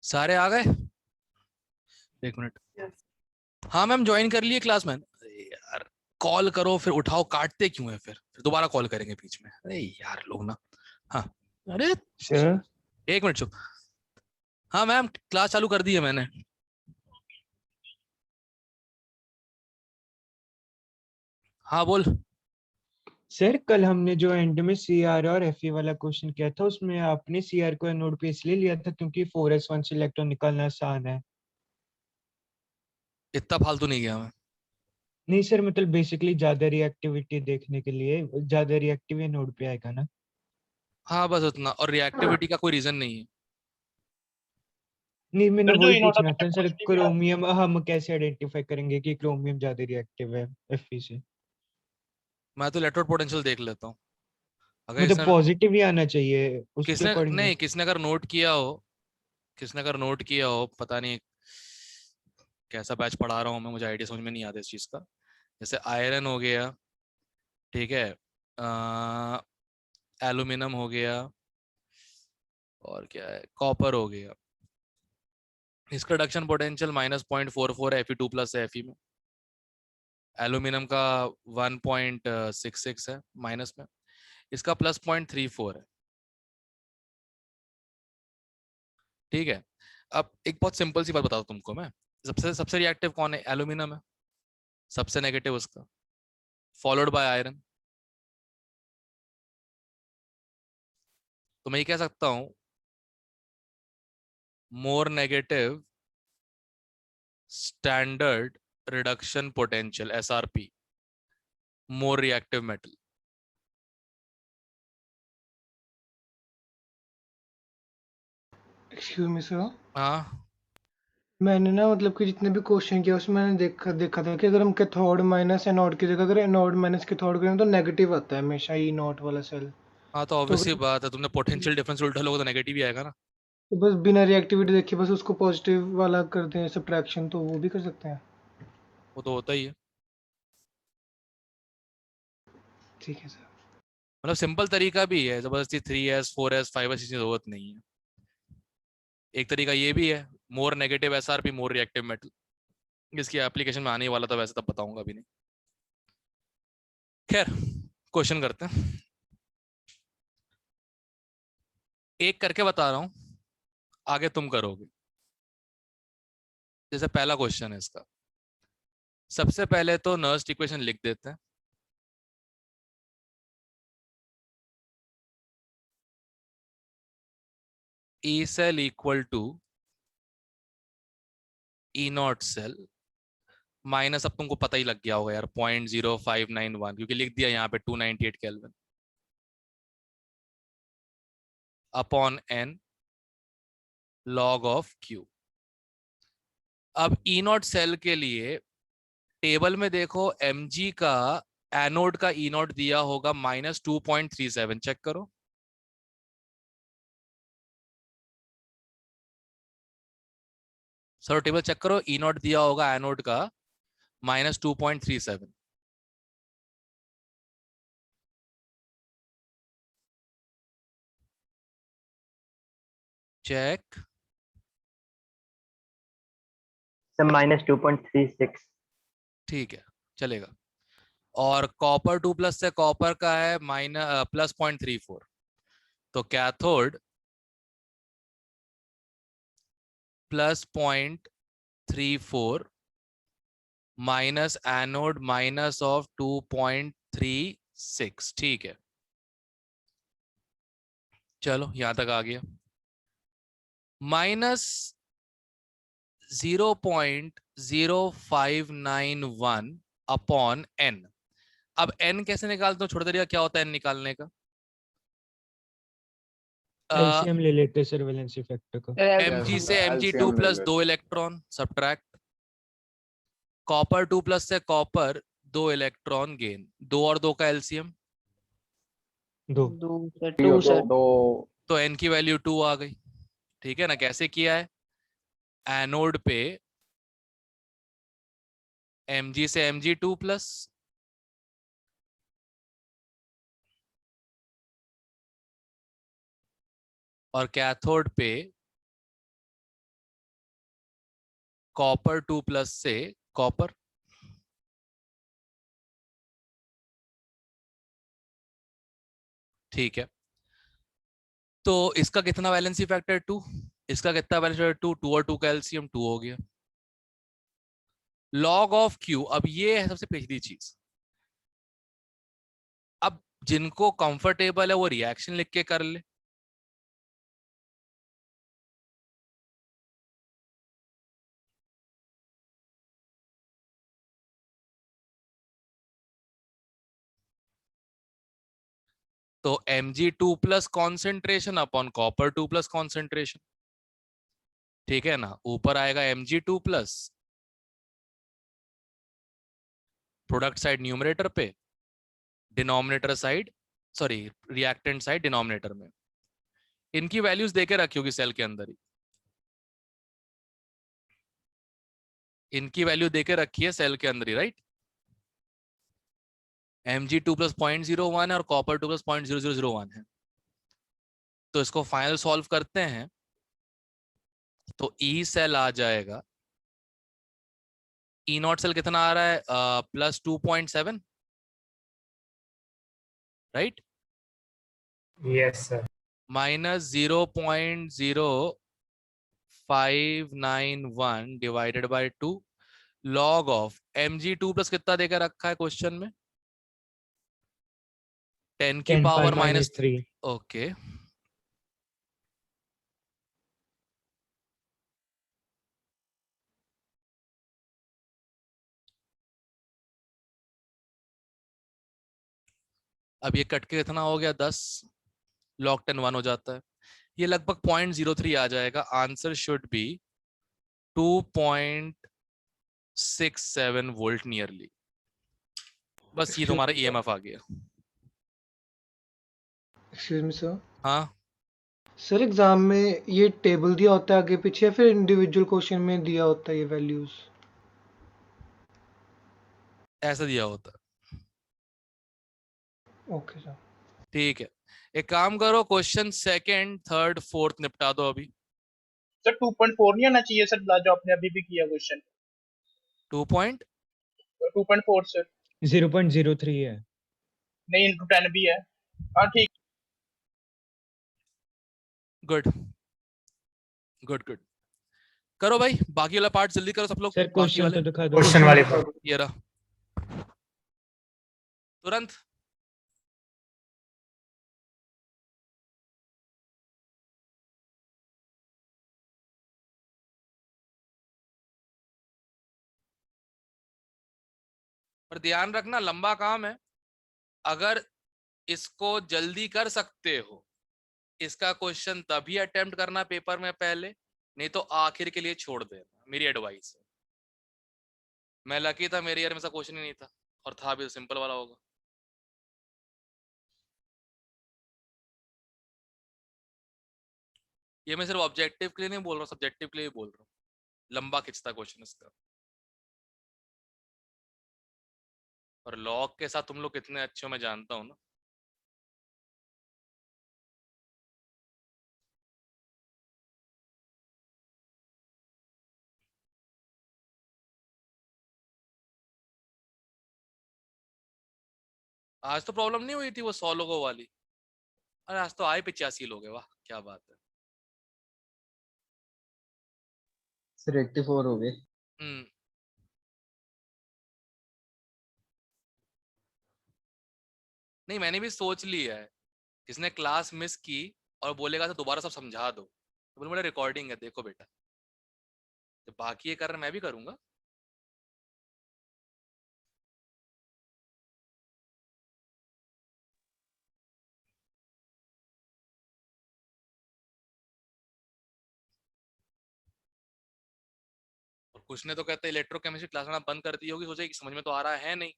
सारे आ गए? एक मिनट। हाँ मैम, ज्वाइन कर लिए क्लास मैम। अरे यार, कॉल करो फिर उठाओ, काटते क्यों है? फिर दोबारा कॉल करेंगे बीच में। अरे यार लोग ना। हाँ। अरे सर एक मिनट चुप। हाँ मैम, क्लास चालू कर दी है मैंने। हाँ बोल। सर कल हमने जो एंड में सीआर और एफई वाला क्वेश्चन किया था उसमें आपने सीआर को नोड पे इसलिए लिया था क्योंकि 4s1 से इलेक्ट्रॉन निकालना आसान है। इतना फालतू नहीं गया मैं। नहीं सर, मतलब बेसिकली ज्यादा रिएक्टिविटी देखने के लिए ज्यादा रिएक्टिव ये नोड पे आएगा ना। हाँ बस उतना, और रिएक्टिविटी का कोई रीजन नहीं है। नहीं, मैंने सर जो वही इनोड पूछना में था सर, पॉजिटिव है। क्रोमियम हम कैसे आइडेंटिफाई करेंगे कि क्रोमियम ज्यादा रिएक्टिव है एफई से। मैं तो इलेक्ट्रोड पोटेंशियल देख लेता हूँ। अगर मतलब इसने पॉजिटिव ही आना चाहिए उसके किसने अकॉर्डिंग ना। नहीं, किसने अगर नोट किया हो, किसने अगर नोट किया हो, पता नहीं कैसा बैच पढ़ा रहा हूँ मैं, मुझे आइडिया समझ में नहीं आता इस चीज का। जैसे आयरन हो गया, ठीक है, एल्यूमिनियम हो गया, और क्या है, कॉपर हो गया। इसका रिडक्शन पोटेंशियल -0.44 है Fe2 प्लस है Fe में। एल्यूमिनियम का 1.66 है माइनस में। इसका +0.34 है। ठीक है। अब एक बहुत सिंपल सी बात बताता हूं तुमको मैं। सबसे सबसे रिएक्टिव कौन है? एल्यूमिनियम है। सबसे नेगेटिव उसका, फॉलोड बाय आयरन। तो मैं ये कह सकता हूं, more negative standard reduction potential SRP, more reactive metal. Excuse me sir, हाँ मैंने ना मतलब कि जितने भी क्वेश्चन किया उसमें मैंने देखा था कि अगर हम कैथोड माइनस एनोड की जगह अगर एनोड माइनस कैथोड करें तो नेगेटिव आता है हमेशा ई नॉट वाला सेल। हाँ, तो तो ऑब्वियस सी अगर बात है, तुमने पोटेंशियल डिफरेंस उल्टा लोगे तो नेगेटिव ही आएगा ना। तो बस बिना रिएक्टिविटी देखे बस उसको पॉजिटिव वाला कर दें सब्ट्रैक्शन, तो वो भी कर सकते हैं। वो तो होता ही है। ठीक है सर। मतलब सिंपल तरीका भी है, जबरदस्ती 3s 4s 5s की जरूरत नहीं है। एक तरीका ये भी है, more negative SRP more reactive metal. इसकी एप्लीकेशन में आने वाला था वैसे, तब बताऊंगा भी नहीं। खैर, क्वेश्चन करते हैं। एक करके बता रहा हूं, आगे तुम करोगे। जैसे पहला क्वेश्चन है इसका, सबसे पहले तो नर्स्ट इक्वेशन लिख देते हैं। E cell equal to E not cell minus, अब तुमको पता ही लग गया होगा यार, 0.0591, क्योंकि लिख दिया यहाँ पे 298 kelvin upon n log of Q. अब ई नॉट सेल के लिए टेबल में देखो, mg का एनोड का ई नॉट दिया होगा -2.37, चेक करो। सर टेबल चेक करो, ई नॉट दिया होगा एनोड का -2.37। चेक। सर -2.36। ठीक है, चलेगा। और कॉपर 2 प्लस से कॉपर का है +0.34। तो cathode +0.34 minus anode minus of 2.36। ठीक है, चलो यहां तक आ गया। -0.0591 अपॉन n। अब n कैसे निकालते हो? छोटा तरीका क्या होता है n निकालने का? एलसीएम ले लेते सर वैलेंसी फैक्टर का। mg से mg2 एलसीएम ले प्लस लेते। 2 इलेक्ट्रॉन सब्ट्रैक्ट, कॉपर 2 प्लस से कॉपर 2 इलेक्ट्रॉन गेन, 2 और 2 का एलसीएम, दो। टू सर दो। तो n की वैल्यू 2 आ गई। ठीक है ना? कैसे किया है? एनोड पे mg से mg2 प्लस, और कैथोड पे कॉपर 2 प्लस से कॉपर, ठीक है। तो इसका कितना वैलेंसी फैक्टर 2, इसका कितना वैलेंसी फैक्टर 2, 2 और 2 का एलसीएम 2 हो गया। लॉग ऑफ क्यू, अब ये है सबसे पिछली चीज। अब जिनको कंफर्टेबल है वो रिएक्शन लिख के कर ले। तो Mg2 plus concentration upon copper 2 plus concentration, ठीक है ना। ऊपर आएगा Mg2 plus, product side numerator पे, denominator side, sorry reactant side denominator में। इनकी वैल्यूज देके रखी होगी सेल के अंदर ही, इनकी वैल्यू देके रखी है सेल के अंदर ही, राइट। Mg2 प्लस 0.01 है और कॉपर 2 प्लस 0.0001 है। तो इसको फाइनल सॉल्व करते हैं तो ई सेल आ जाएगा, ई नॉट सेल कितना आ रहा है, plus 2.7, right, yes sir. Minus 0.0591 divided by 2 log of Mg2 plus कितना देकर रखा है क्वेश्चन में, 10 की 10 power power minus minus 3. Okay. अब ये कट के कितना हो गया 10, log 10 1 हो जाता है। ये लगभग 0.03 आ जाएगा। Answer should be 2.67 volt nearly. बस ये तुम्हारा ईएमएफ आ गया। Excuse me sir. हाँ सर एग्जाम में ये टेबल दिया होता है आगे पीछे या फिर इंडिविजुअल क्वेश्चन में दिया होता है ये वैल्यूज? ऐसा दिया होता है, ओके सर। ठीक है। एक काम करो, क्वेश्चन सेकंड थर्ड फोर्थ निपटा दो अभी। सर 2.4 नहीं आना चाहिए सर, जो आपने अभी भी किया क्वेश्चन। 2.4 सर। 0.03 है। नहीं, इंटू 10 भी है। हाँ ठीक। गुड गुड गुड, करो भाई बाकी वाला पार्ट जल्दी करो सब लोग। सर बाकी क्वेश्चन वाले तो दिखा दो। क्वेश्चन वाले पर ये रहा, तुरंत। पर ध्यान रखना लंबा काम है, अगर इसको जल्दी कर सकते हो इसका क्वेश्चन तभी अटेम्प्ट करना पेपर में पहले, नहीं तो आखिर के लिए छोड़ देना, मेरी एडवाइस है। मैं लकी था, मेरे ईयर में ऐसा क्वेश्चन ही नहीं था, और था भी सिंपल वाला होगा। ये मैं सिर्फ ऑब्जेक्टिव के लिए नहीं बोल रहा हूँ, सब्जेक्टिव के लिए भी बोल रहा हूँ। लंबा खिंचता क्वेश्चन इसका। और लॉग के साथ तुम लोग कितने अच्छे हो मैं जानता हूँ ना। आज तो प्रॉब्लम नहीं हुई थी वो 100 लोगों वाली। अरे आज तो आए 85 लोग हैं, वाह क्या बात है। सर 84 हो गए। नहीं मैंने भी सोच लिया है, जिसने क्लास मिस की और बोलेगा तो दोबारा सब समझा दो, तो बोले मेरा रिकॉर्डिंग है देखो बेटा, तो बाकी ये कर रहा मैं भी करूंगा। और कुछ ने तो कहते हैं इलेक्ट्रोकेमिस्ट्री क्लास में बंद कर दी होगी, सोचे कि समझ में तो आ रहा है नहीं,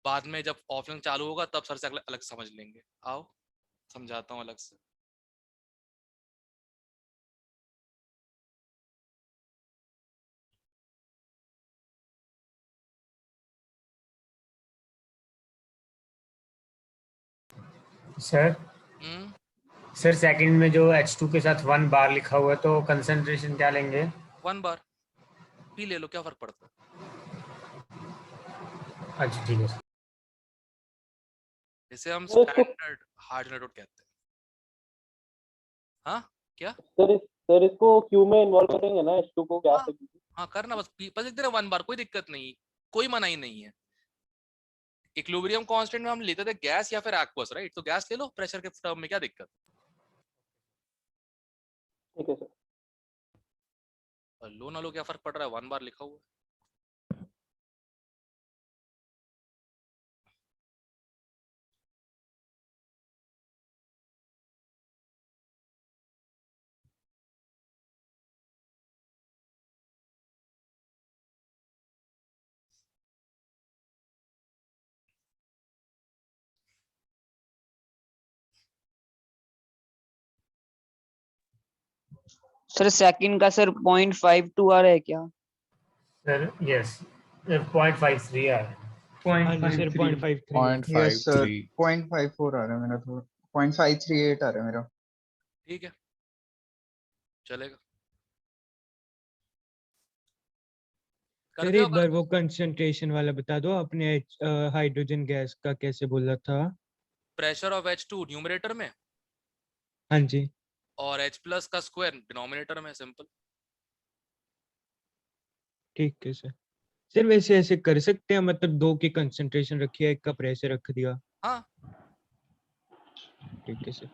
बाद में जब ऑफलाइन चालू होगा तब सर से अलग समझ लेंगे। आओ समझाता हूँ अलग से। सर। हम्म, सर सेकंड में जो H2 के साथ 1 बार लिखा हुआ है तो कंसंट्रेशन क्या लेंगे? 1 बार। पी ले लो, क्या फर्क पड़ता है। अच्छा ठीक है सर। इसे हम सर, इसको स्टैंडर्ड हार्ड नेटवर्क कहते हैं। हाँ क्या? सर इसको क्यू में इन्वॉल्व करेंगे ना H2 को गैस हाँ, से। हाँ करना, बस लिख देना 1 बार, कोई दिक्कत नहीं, कोई मनाही नहीं है। इक्विलिब्रियम कांस्टेंट में हम लेते थे गैस या फिर एक्वस, राइट? तो गैस ले लो प्रेशर के टर्म में, क्या दिक्कत? ठीक है सर। और लो ना लो क्या फर्क पड़ रहा है, 1 बार लिखा हुआ है। सर सेकंड का सर 0.52 आ रहा है क्या? सर यस 0.53 आ रहा है। हाँ जी सर 0.53 है। यस सर 0.53 0.54 आ रहा है मेरा तो 0.538 आ रहा है मेरा। ठीक है, चलेगा। सर करते हो एक बार वो कंसंट्रेशन वाला बता दो, आपने हाइड्रोजन गैस का कैसे बोला था? प्रेशर ऑफ H2 न्यूमरेटर में हाँ जी और H प्लस का स्क्वायर डिनोमिनेटर में, सिंपल। ठीक है सर। सर वैसे ऐसे कर सकते हैं, मतलब 2 की कंसंट्रेशन रखी है, 1 का प्रेशर रख दिया। हाँ ठीक है सर।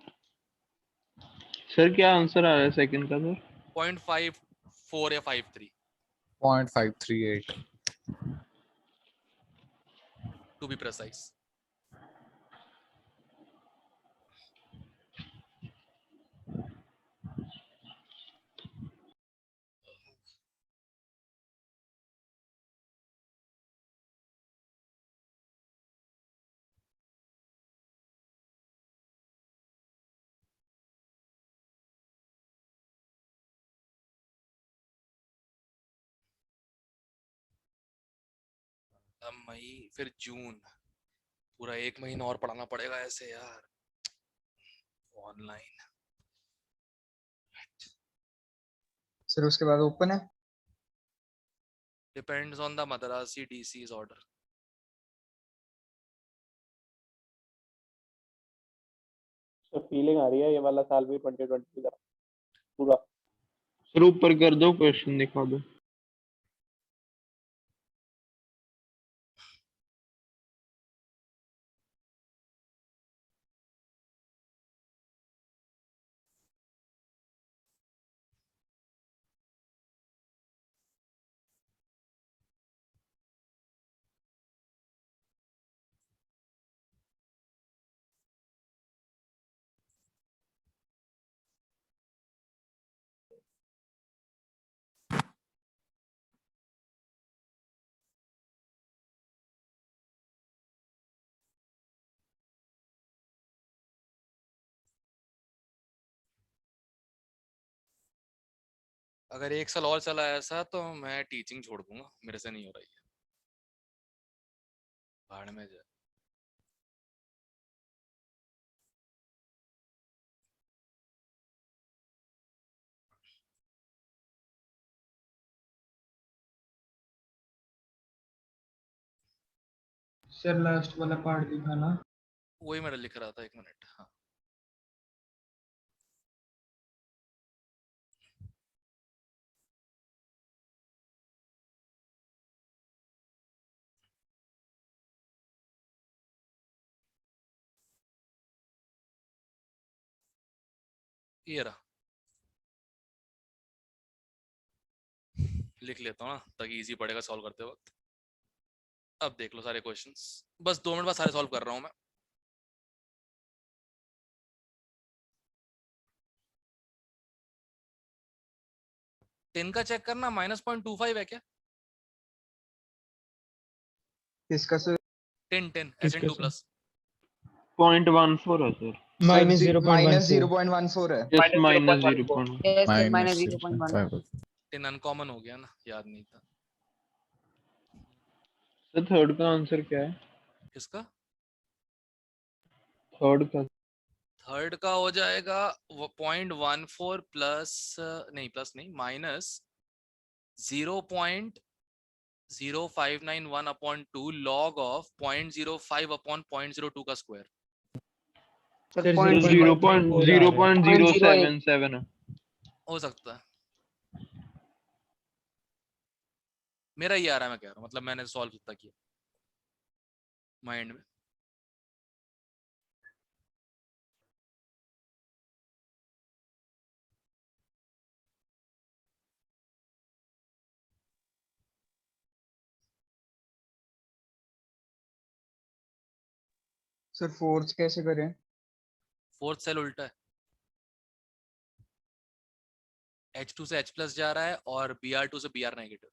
सर क्या आंसर आ रहा है सेकंड का सर? 0.54 या 53 0.538 टू बी प्रिसाइज। अब मई फिर जून, पूरा 1 महीना और पढ़ाना पड़ेगा ऐसे यार, ऑनलाइन। सर उसके बाद ओपन है। Depends on the Madrasi DCs order. Sir feeling आ रही है ये वाला साल भी 2020 का पूरा। सर ऊपर कर दो, क्वेश्चन दिखा दो। अगर 1 साल और चला ऐसा तो मैं टीचिंग छोड़ दूंगा, मेरे से नहीं हो रही है, भाड़ में जाए। सर लास्ट वाला पार्ट दिखाना। वही मेरा लिख रहा था, 1 मिनट। हाँ ये रहा, लिख लेता हूँ ना ताकि इजी पड़ेगा सॉल्व करते वक्त। अब देख लो सारे क्वेश्चंस, बस 2 मिनट बाद सारे सॉल्व कर रहा हूँ मैं। टेन का चेक करना, -0.25 है क्या? किसका सर? 10 किसका SN2 सर? प्लस 0.14 है सर। माइनस माइनस 0.14 0.14 है। Yes minus -0.14 0.1। Yes sir -0.5 -0.1। 10 uncommon हो गया ना, याद नहीं था। सर थर्ड का आंसर क्या है? किसका? थर्ड का थर्ड का हो जाएगा 0.14 प्लस नहीं, प्लस नहीं, 0.0591 अपॉन 2 log of 0.05 अपॉन 0.02 का स्क्वायर। सर सर 0.007 है। हो सकता है, मेरा ये आ रहा है, मैं कह रहा हूँ, मतलब मैंने सॉल्व कितना किया माइंड में। सर फोर्थ कैसे करें? फोर्थ सेल उल्टा है, H2 से H प्लस जा रहा है और Br2 से Br नेगेटिव।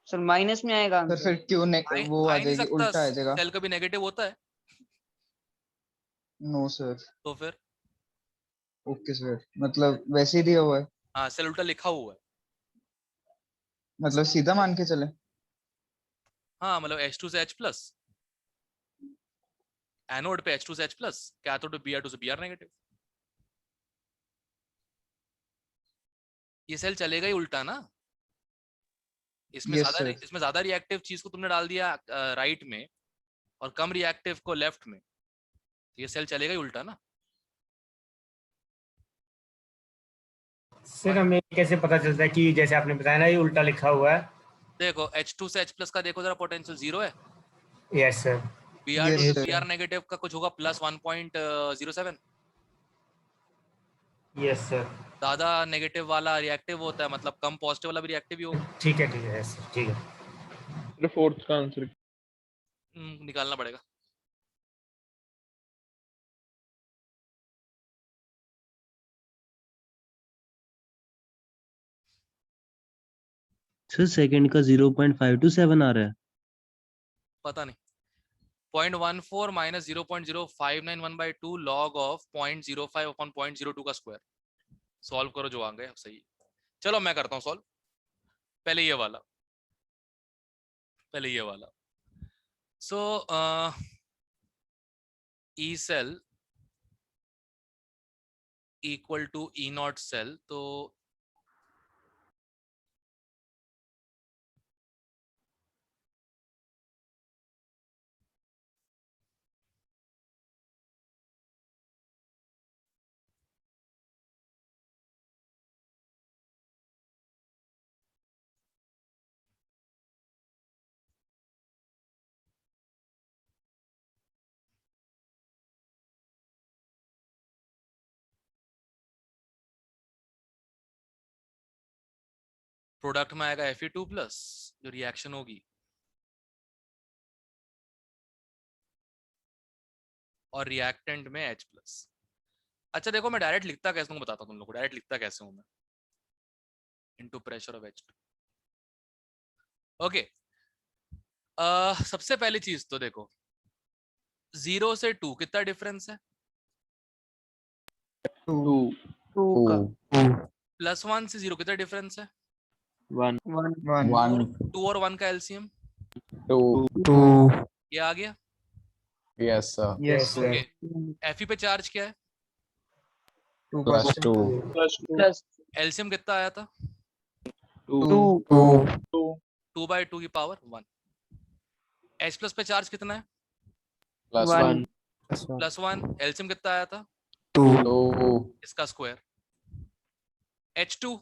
सर माइनस में आएगा सर फिर आंसर। क्यों वो आ आ ही नहीं जाएगी, सकता, उल्टा आ जाएगा। सेल कभी नेगेटिव होता है? No sir. तो फिर ओके सर, मतलब वैसे ही दिया हुआ है, हाँ, सेल उल्टा लिखा हुआ है। मतलब सीधा मान के चले। हाँ, मतलब H2 से H प्लस, एनोड पे H2 से H प्लस, कैथोड पे Br2 से Br नेगेटिव। ये सेल चलेगा ही उल्टा ना। Yes sir. इसमें ज्यादा रिएक्टिव चीज को तुमने डाल दिया राइट में और कम रिएक्टिव को लेफ्ट में, तो ये सेल चलेगा ही उल्टा ना। सर हमें कैसे पता चलता है कि जैसे आपने बताया ना ये उल्टा लिखा हुआ है? देखो H2 से H प्लस का देखो जरा, पोटेंशियल 0 है। Yes sir. Br2 Yes, से sir. Br नेगेटिव का कुछ होगा प्लस 1.07। Yes sir. ज्यादा नेगेटिव वाला रिएक्टिव होता है, मतलब कम पॉजिटिव वाला भी रिएक्टिव ही होगा। ठीक है यस सर, ठीक है। सर फोर्थ का आंसर निकालना पड़ेगा। सर सेकंड का 0.527 आ रहा है। पता नहीं, 0.14 माइनस 0.0591/2 log ऑफ 0.05 अपॉन 0.02 का स्क्वायर। सॉल्व करो जो आ गया सही। चलो मैं करता हूँ सॉल्व। पहले ये वाला, so E cell equal to E not cell, तो प्रोडक्ट में आएगा Fe2 प्लस, जो रिएक्शन होगी, और रिएक्टेंट में H प्लस। अच्छा देखो, मैं डायरेक्ट लिखता कैसे हूँ बताता हूँ तुम लोग को, डायरेक्ट लिखता कैसे हूँ मैं, into pressure of H2। Okay, सबसे पहली चीज तो देखो, 0 से 2 कितना डिफरेंस है? 2 टू का प्लस 1 से 0 कितना डिफरेंस है? 1 1 1 2 और 1 का एलसीएम 2 ये आ गया। Yes sir yes sir. Okay, Fe पे चार्ज क्या है? +2 प्लस एलसीएम कितना आया था? 2 2 2/2 की पावर 1। H प्लस पे चार्ज कितना है?1 +1। एलसीएम कितना आया था? 2 इसका स्क्वायर। H2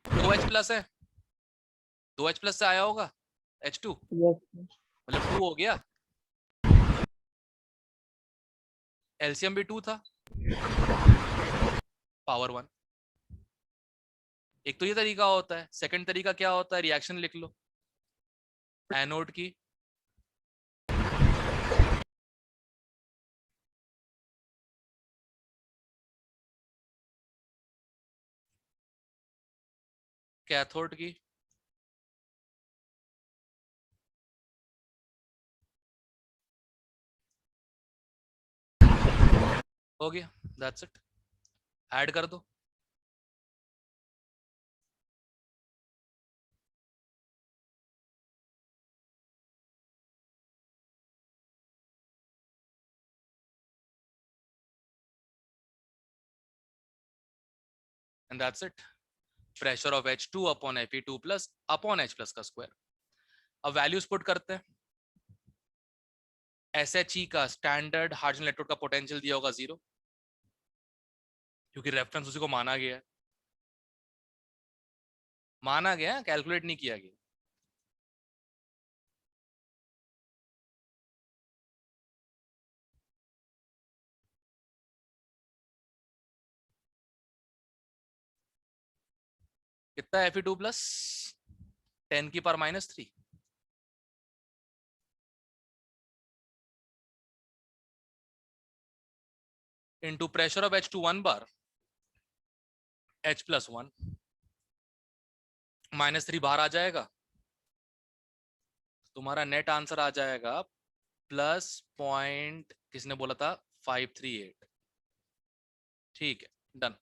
2H प्लस है, 2H प्लस से आया होगा H2, मतलब 2 हो गया। एलसीएम भी 2 था, पावर 1। एक तो ये तरीका होता है। सेकंड तरीका क्या होता है? रिएक्शन लिख लो एनोड की, कैथोड की, हो गया, दैट्स इट। ऐड कर दो। And that's it. Pressure of H2 upon Fe2 plus upon H plus का स्क्वायर। अब वैल्यूज पुट करते हैं। SHE का स्टैंडर्ड हाइड्रोजन इलेक्ट्रोड का पोटेंशियल दिया होगा 0, क्योंकि रेफरेंस उसी को माना गया है, कैलकुलेट नहीं किया गया। कितना है Fe2 प्लस 10 की power -3 into pressure of H2 1 bar H plus 1 -3 बाहर आ जाएगा, तुम्हारा नेट आंसर आ जाएगा प्लस पॉइंट किसने बोला था 538। ठीक है, डन।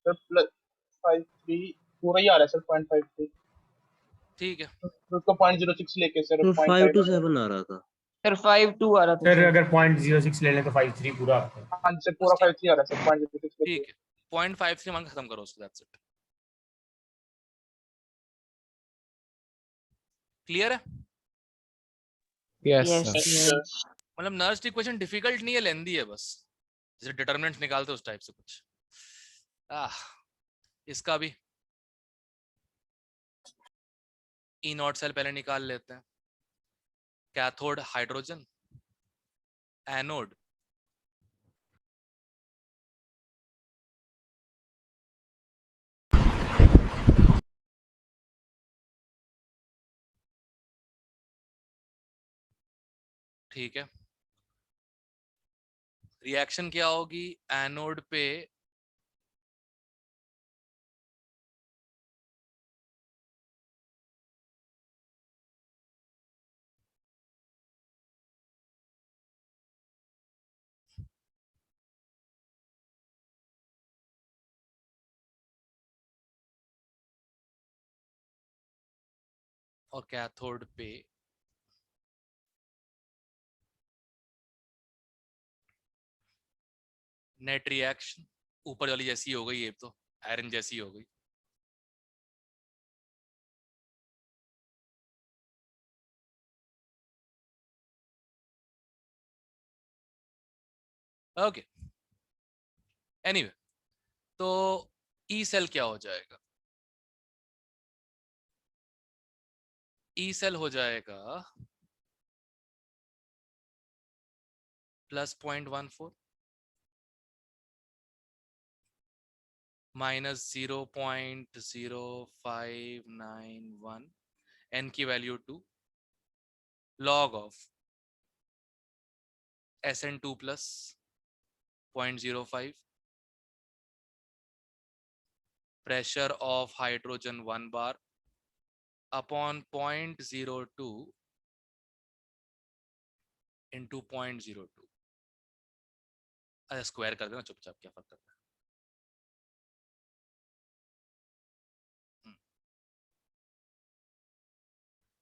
सर प्लस 53 पूरा ही आ रहा है सर 0.53। ठीक है, उसको 0.06 लेके सर तो 0.5 527 आ रहा था। सर 5-2 आ रहा था सर अगर 0.06 ले लें तो 5-3 पूरा आता है। हाँ सर पूरा 53 आ रहा है सर 0.06 लेके। ठीक है, 0.53 मान के खत्म करो उसको, दैट्स इट। क्लियर है? Yes, yes sir. यस मतलब नर्स्ट इक्वेशन डिफिकल्ट नहीं है, लेंदी है बस, जैसे डिटरमिनेंट्स निकालते उस टाइप से कुछ। इसका भी E नॉट सेल पहले निकाल लेते हैं। कैथोड हाइड्रोजन, एनोड ठीक है। रिएक्शन क्या होगी? एनोड पे और कैथोड पे नेट रिएक्शन ऊपर वाली जैसी हो गई, ये तो आयरन जैसी हो गई। ओके, एनीवे, तो ई सेल क्या हो जाएगा? ई सेल हो जाएगा प्लस 0.14 माइनस 0.0591, n की value 2, log of SN2 plus 0.05, pressure of hydrogen 1 bar upon 0.02 into 0.02। अच्छा स्क्वायर कर देना चुपचाप, क्या फर्क करता है।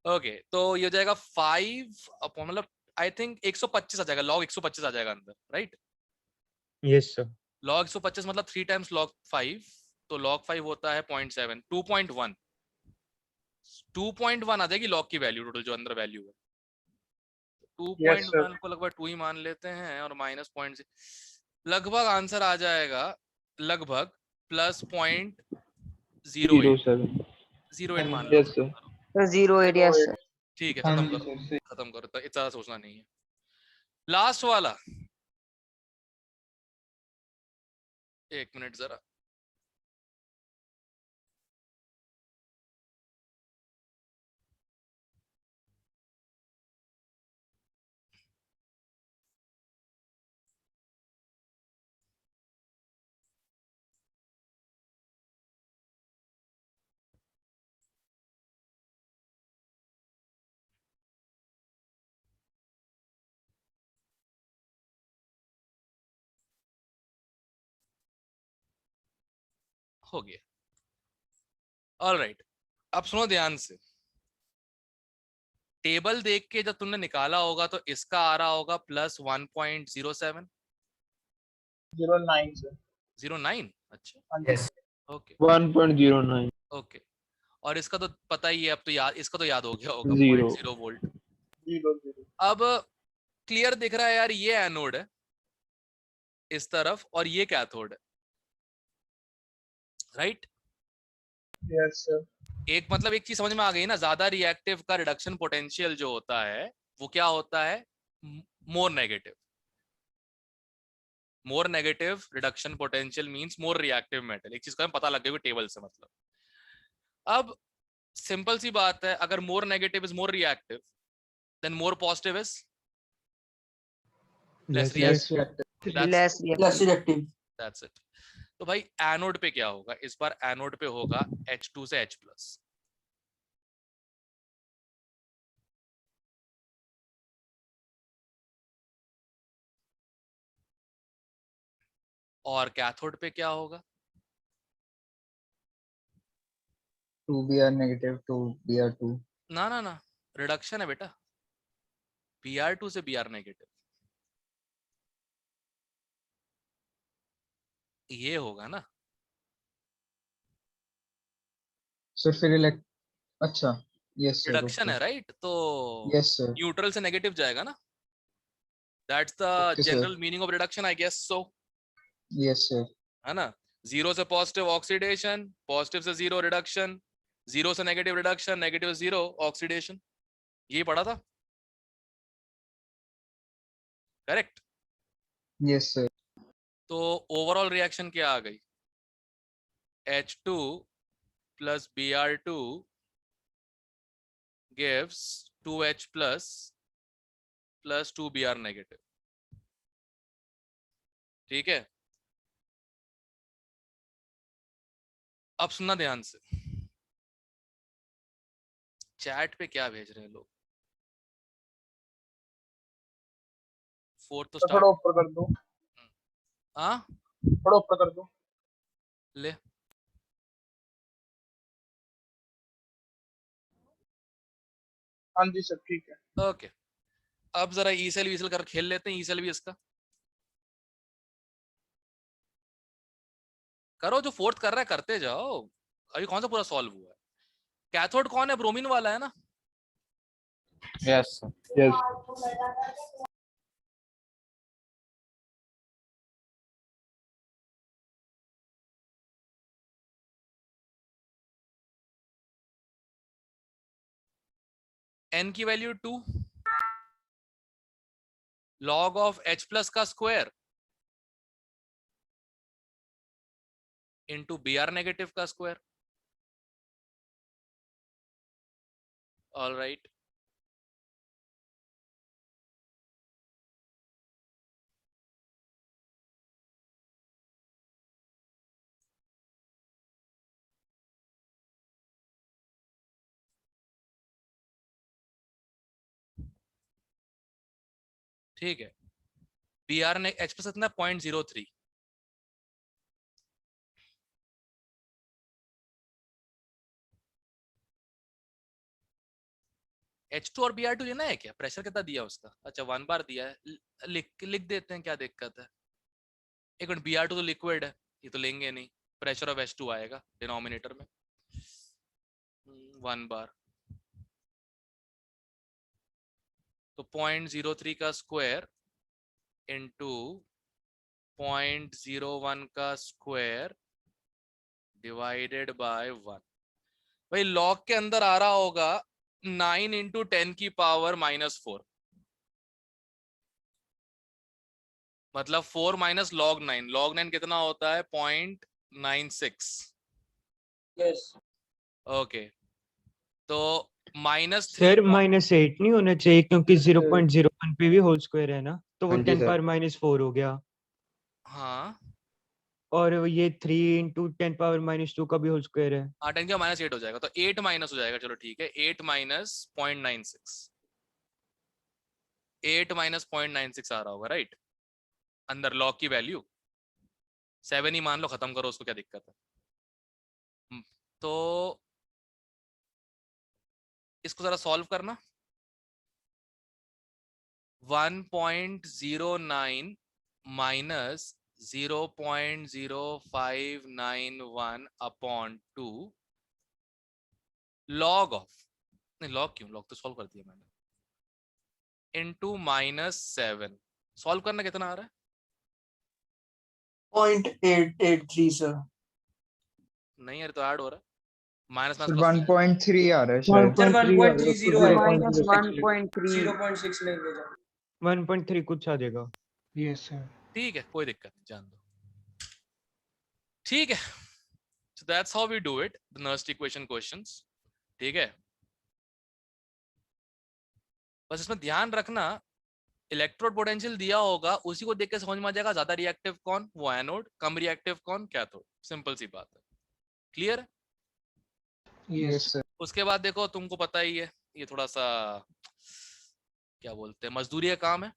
ओके, तो ये हो जाएगा 5 अपॉन, मतलब आई थिंक 125 आ जाएगा, लॉग 125 आ जाएगा अंदर, राइट? Yes sir. लॉग 125 मतलब 3 टाइम्स लॉग 5, तो लॉग 5 होता है 0.7, 2.1 आ जाएगी लॉग की वैल्यू टोटल जो अंदर वैल्यू है। 2.1 को लगभग 2 ही मान लेते हैं और माइनस पॉइंट, लगभग आंसर आ जाएगा लगभग प्लस 0.08 मान लो। Yes sir. Sir 0.8 yes sir. ठीक है, खत्म करो, तो इतना सोचना नहीं है। लास्ट वाला, एक मिनट जरा, हो गया। ऑलराइट, अब सुनो ध्यान से। टेबल देख के जब तुमने निकाला होगा तो इसका आ रहा होगा प्लस 1.07 09 सर। 09। अच्छा, यस ओके 1.09 ओके, और इसका तो पता ही है अब तो, याद इसका तो याद हो गया होगा, 0 0.0 वोल्ट। 0 अब क्लियर दिख रहा है यार, ये एनोड है इस तरफ और ये कैथोड है, राइट? Yes sir. एक मतलब एक चीज समझ में आ गई ना, ज्यादा रिएक्टिव का रिडक्शन पोटेंशियल जो होता है वो क्या होता है? More negative. More negative reduction potential means more reactive metal. एक चीज का पता लग गया टेबल से मतलब। अब सिंपल सी बात है, अगर more negative is more reactive than more positive is less reactive. Less reactive. That's it. तो भाई एनोड पे क्या होगा इस बार? एनोड पे होगा H2 से H+। और कैथोड पे क्या होगा? 2Br negative, 2Br2. ना ना ना, रिडक्शन है बेटा, Br2 से Br नेगेटिव, ये होगा ना। So फिर अच्छा, yes sir, रिडक्शन okay. है राइट, तो Yes sir, न्यूट्रल से नेगेटिव जाएगा ना। That's the okay sir, general meaning of reduction I guess so, yes sir, है ना। जीरो से पॉजिटिव ऑक्सीडेशन, पॉजिटिव से जीरो रिडक्शन, जीरो से नेगेटिव रिडक्शन, नेगेटिव से जीरो ऑक्सीडेशन, ये पढ़ा था करेक्ट? yes sir, तो ओवरऑल रिएक्शन क्या आ गई? H2 plus Br2 gives 2H plus 2Br negative। ठीक है, अब सुनना ध्यान से, चैट पे क्या भेज रहे हैं लोग। फोर्थ तो थोड़ा स्टार्ट, ऊपर कर दो, हाँ थोड़ा ऊपर कर दो। ले। हाँ जी सर, ठीक है। ओके, अब जरा ई सेल वी सेल कर खेल लेते हैं, ई सेल भी इसका करो, जो फोर्थ कर रहा है करते जाओ, अभी कौन सा पूरा सॉल्व हुआ है? कैथोड कौन है? ब्रोमीन वाला है ना। Yes. yes N की value 2, log of H plus का स्क्वायर इंटू Br नेगेटिव का स्क्वायर। ऑल राइट, ठीक है। Br ने H प्लस कितना? 0.03। H2 और Br2 लेना है क्या? प्रेशर कितना दिया उसका? अच्छा 1 बार दिया है, लिख देते हैं, क्या दिक्कत है। एक मिनट, Br2 तो लिक्विड है, ये तो लेंगे नहीं, प्रेशर ऑफ H2 आएगा डिनोमिनेटर में। 1 बार तो 0.03 का स्क्वायर इंटू 0.01 का स्क्वायर डिवाइडेड बाय 1। भाई लॉग के अंदर आ रहा होगा 9 इंटू 10 की पावर -4, मतलब 4 माइनस log 9। log 9 कितना होता है? 0.96। यस। ओके, तो -3 सर -8 नहीं होना चाहिए क्योंकि 0.01 पे भी होल स्क्वायर है ना, तो वो 10 पावर -4 हो गया। हाँ और ये 3 इंटू 10 पावर -2 का भी होल स्क्वायर है। 10 का -8 हो जाएगा, तो 8 माइनस हो जाएगा। चलो ठीक है, 8 माइनस 0.96, 8 माइनस 0.96 आ रहा होगा राइट। अंदर लॉग की वैल्यू 7 ही मान लो, खत्म करो उसको, क्या दिक्कत है। तो इसको जरा सॉल्व करना। 1.09 माइनस 0.0591 अपॉन 2 लॉग ऑफ, नहीं लॉग क्यों, लॉग तो सॉल्व कर दिया मैंने, इनटू -7। सॉल्व करना कितना आ रहा है? 0.883 सर। नहीं यार तो ऐड हो रहा है, माइनस सर माइनस 1.3 आ रहा है शायद। 1.30 माइनस 1.3 1.3 कुछ आ जाएगा। Yes sir. ठीक है, कोई दिक्कत नहीं, जान दो। ठीक है, so that's how we do it, the Nernst equation questions। ठीक है, बस इसमें ध्यान रखना, इलेक्ट्रोड पोटेंशियल दिया होगा, उसी को देख के समझ में आ जाएगा ज्यादा रिएक्टिव कौन, वो एनोड, कम रिएक्टिव कौन, कैथोड। सिंपल सी बात है, क्लियर है? Yes sir. उसके बाद देखो, तुमको पता ही है, ये थोड़ा सा क्या बोलते हैं, मजदूरी का काम है,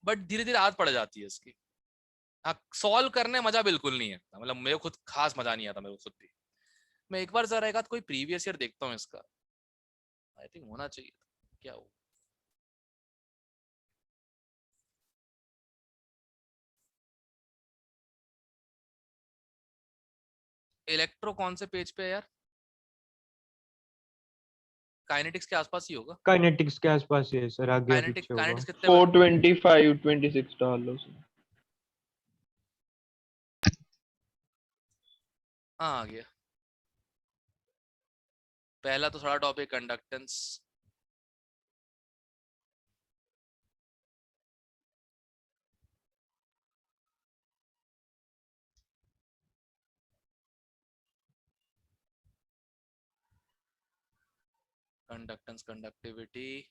बट धीरे धीरे आदत पड़ जाती है इसकी। हाँ, सॉल्व करने मजा बिल्कुल नहीं है, मतलब मेरे खुद खास मजा नहीं आता मेरे को खुद भी। मैं एक बार जरा एक आध कोई प्रीवियस ईयर देखता हूँ इसका, आई थिंक होना चाहिए था। क्या हो, इलेक्ट्रो कौन से पेज पे है यार? काइनेटिक्स के आसपास ही होगा। काइनेटिक्स के आसपास ही है सर, आगे या काइनेटिक पीछे होगा। काइनेटिक्स कितने 425 26 डाल लो सर। हाँ आ गया। पहला तो थोड़ा topic conductance, conductance conductivity,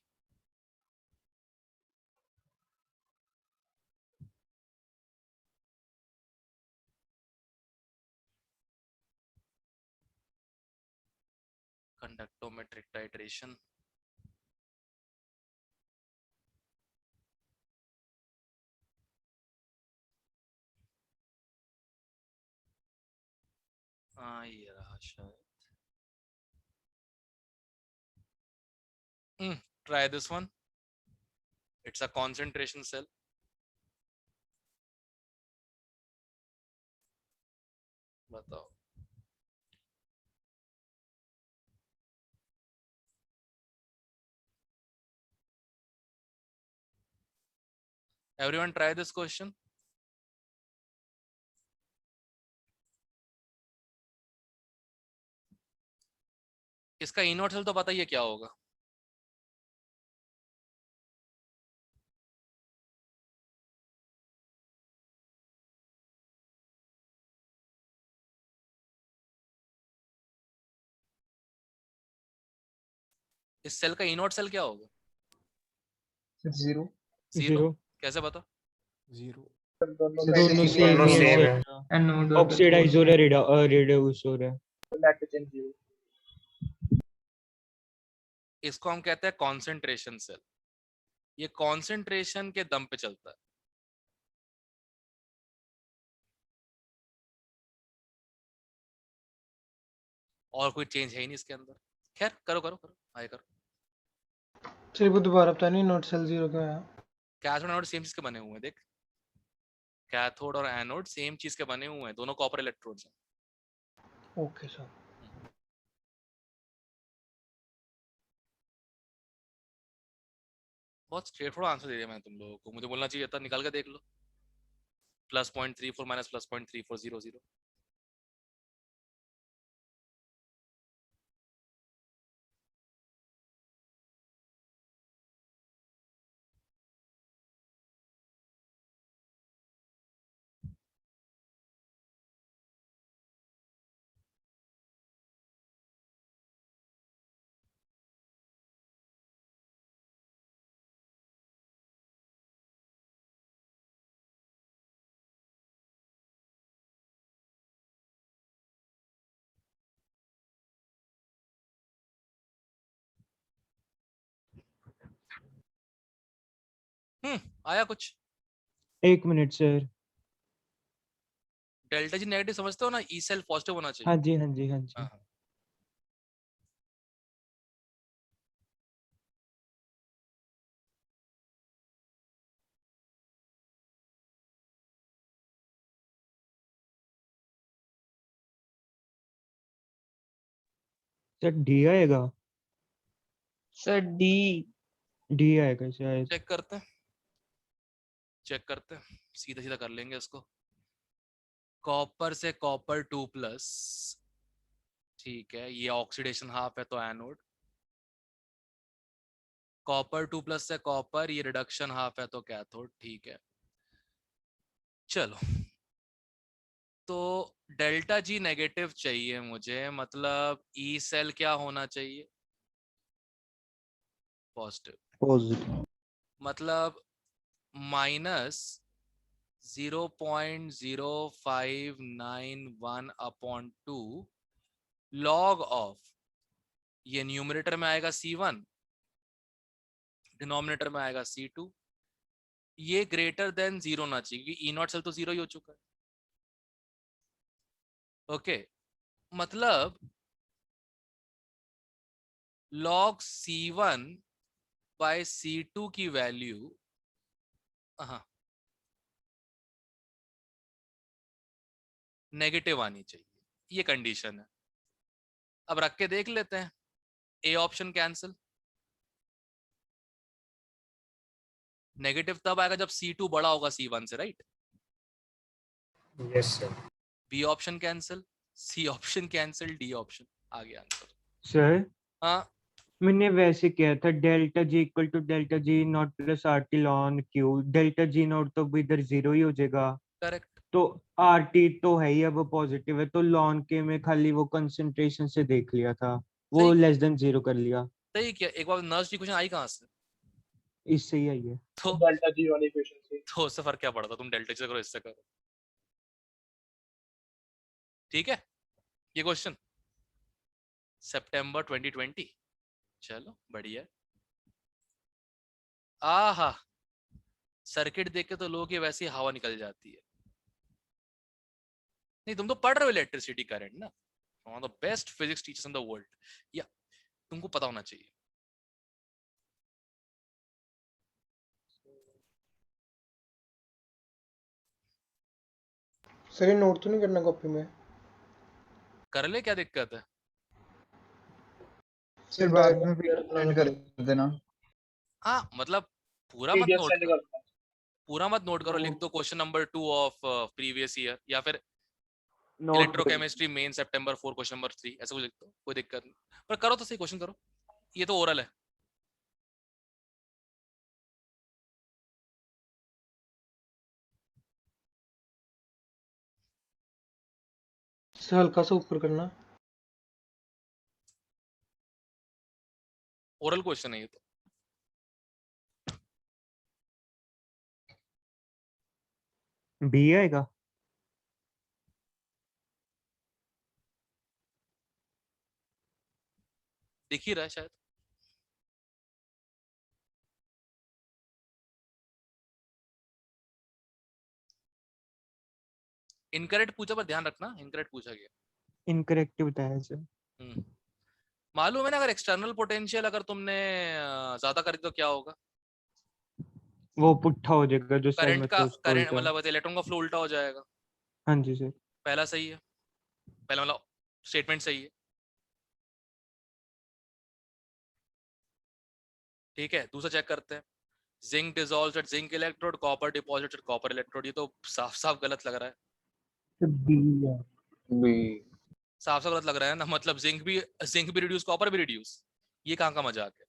conductometric titration, हाँ ये रहा शायद। Try this one, it's a concentration cell। बताओ, everyone try this question। इसका इनवर्ट सेल तो पता ही है क्या होगा। इस सेल का इनवर्ट सेल क्या होगा? 0। जीरो। कैसे पता? दोनों सेम दोनों ही सेम है है। एनोड ऑक्सीडाइज हो रहा है, रिड्यूस हो रहा है। नाइट्रोजन 0। इसको हम कहते हैं कॉन्सेंट्रेशन सेल। ये कॉन्सेंट्रेशन के दम पे चलता है। और कोई चेंज है ही नहीं इसके अंदर। खैर करो करो करो, आए करो। चलिए वो दोबारा पता नहीं नोट सेल 0 क्या है। कैथोड एनोड सेम चीज के बने हुए हैं, देख, कैथोड और एनोड सेम चीज के बने हुए हैं, दोनों कॉपर इलेक्ट्रोड्स हैं। Okay sir. बहुत स्ट्रेट फॉरवर्ड आंसर दे दिया मैंने तुम लोगों को, मुझे बोलना चाहिए था, निकाल के देख लो। +0.34 माइनस +0.3400। आया कुछ? 1 मिनट सर। डेल्टा जी नेगेटिव समझते हो ना, ई सेल पॉजिटिव होना चाहिए। हाँ जी हाँ जी हाँ जी। हाँ। सर डी आएगा, सर डी। डी आएगा शायद। चेक करते हैं, चेक करते हैं, सीधा सीधा कर लेंगे इसको। कॉपर से कॉपर 2+, ठीक है, ये ऑक्सीडेशन हाफ है तो एनोड। कॉपर 2+ से कॉपर, ये रिडक्शन हाफ है तो कैथोड, ठीक है। चलो, तो डेल्टा जी नेगेटिव चाहिए मुझे, मतलब ई सेल क्या होना चाहिए? पॉजिटिव। पॉजिटिव। मतलब -0.0591/2 log ऑफ, ये न्यूमरेटर में आएगा C1, डिनोमिनेटर में आएगा C2। ये ग्रेटर देन 0 होना चाहिए क्योंकि E0 सेल तो 0 ही हो चुका है। ओके, मतलब log C1/C2 की वैल्यू, हाँ, नेगेटिव आनी चाहिए, ये कंडीशन है। अब रख के देख लेते हैं, ए ऑप्शन कैंसिल, नेगेटिव तब आएगा जब C2 बड़ा होगा C1 से, right? Yes sir. B option cancel, C option cancel, D option, आ गया आंसर। सर हाँ, मैंने वैसे किया था, delta G equal to delta G not plus R T ln Q, delta G not तो इधर 0 ही हो जाएगा, करेक्ट। तो आर टी तो है ही, अब पॉजिटिव है, तो लॉन के में खाली वो कंसंट्रेशन से देख लिया था, वो सही, लेस देन 0 कर लिया, सही किया। एक बार नर्स इक्वेशन आई कहाँ से? इससे ही आई है। तो डेल्टा जी वाली इक्वेशन से। तो उससे फर्क क्या पड़ता? तुम डेल्टा से करो, इससे करो, ठीक है। ये क्वेश्चन सितंबर 2020, चलो बढ़िया। आहा, सर्किट देख के तो लोगों की वैसी हवा निकल जाती है। नहीं, तुम तो पढ़ रहे हो इलेक्ट्रिसिटी करंट ना, one of the best physics teachers in the world, या तुमको पता होना चाहिए। सर ये नोट तो नहीं करना कॉपी में? कर ले, क्या दिक्कत है? फिर बाद में भी सेंड कर देना। हाँ, मतलब पूरा मत पीडीएफ नोट सेंड करो, कर दूंगा। पूरा मत नोट करो, लिख दो question number 2 of previous year, या फिर नोट इलेक्ट्रोकेमिस्ट्री मेन सितंबर 4 क्वेश्चन नंबर 3, ऐसा कुछ लिख दो, कोई दिक्कत नहीं। पर करो तो सही, क्वेश्चन करो, ये तो ओरल है। सर हल्का सा ऊपर करना। ओरल क्वेश्चन है ये तो। बी आएगा। दिख ही रहा है शायद। इनकरेक्ट पूछा, पर ध्यान रखना इनकरेक्ट पूछा गया। इनकरेक्ट बताया सर। मालूम है ना, अगर एक्सटर्नल पोटेंशियल अगर तुमने ज्यादा कर दी तो क्या होगा? वो पुट्ठा हो जाएगा जो सेल करंट में का, था उसका करंट उल्टा। मतलब इलेक्ट्रॉन का फ्लो उल्टा हो जाएगा। हाँ जी सर। पहला सही है, पहला मतलब स्टेटमेंट सही है, ठीक है। दूसरा चेक करते हैं, zinc dissolves at zinc electrode, copper deposits at copper electrode, ये तो साफ साफ गलत लग रहा है। बी। साफ साफ गलत लग रहा है ना, मतलब जिंक भी रिड्यूस, कॉपर भी रिड्यूस, ये कहाँ का मजाक है?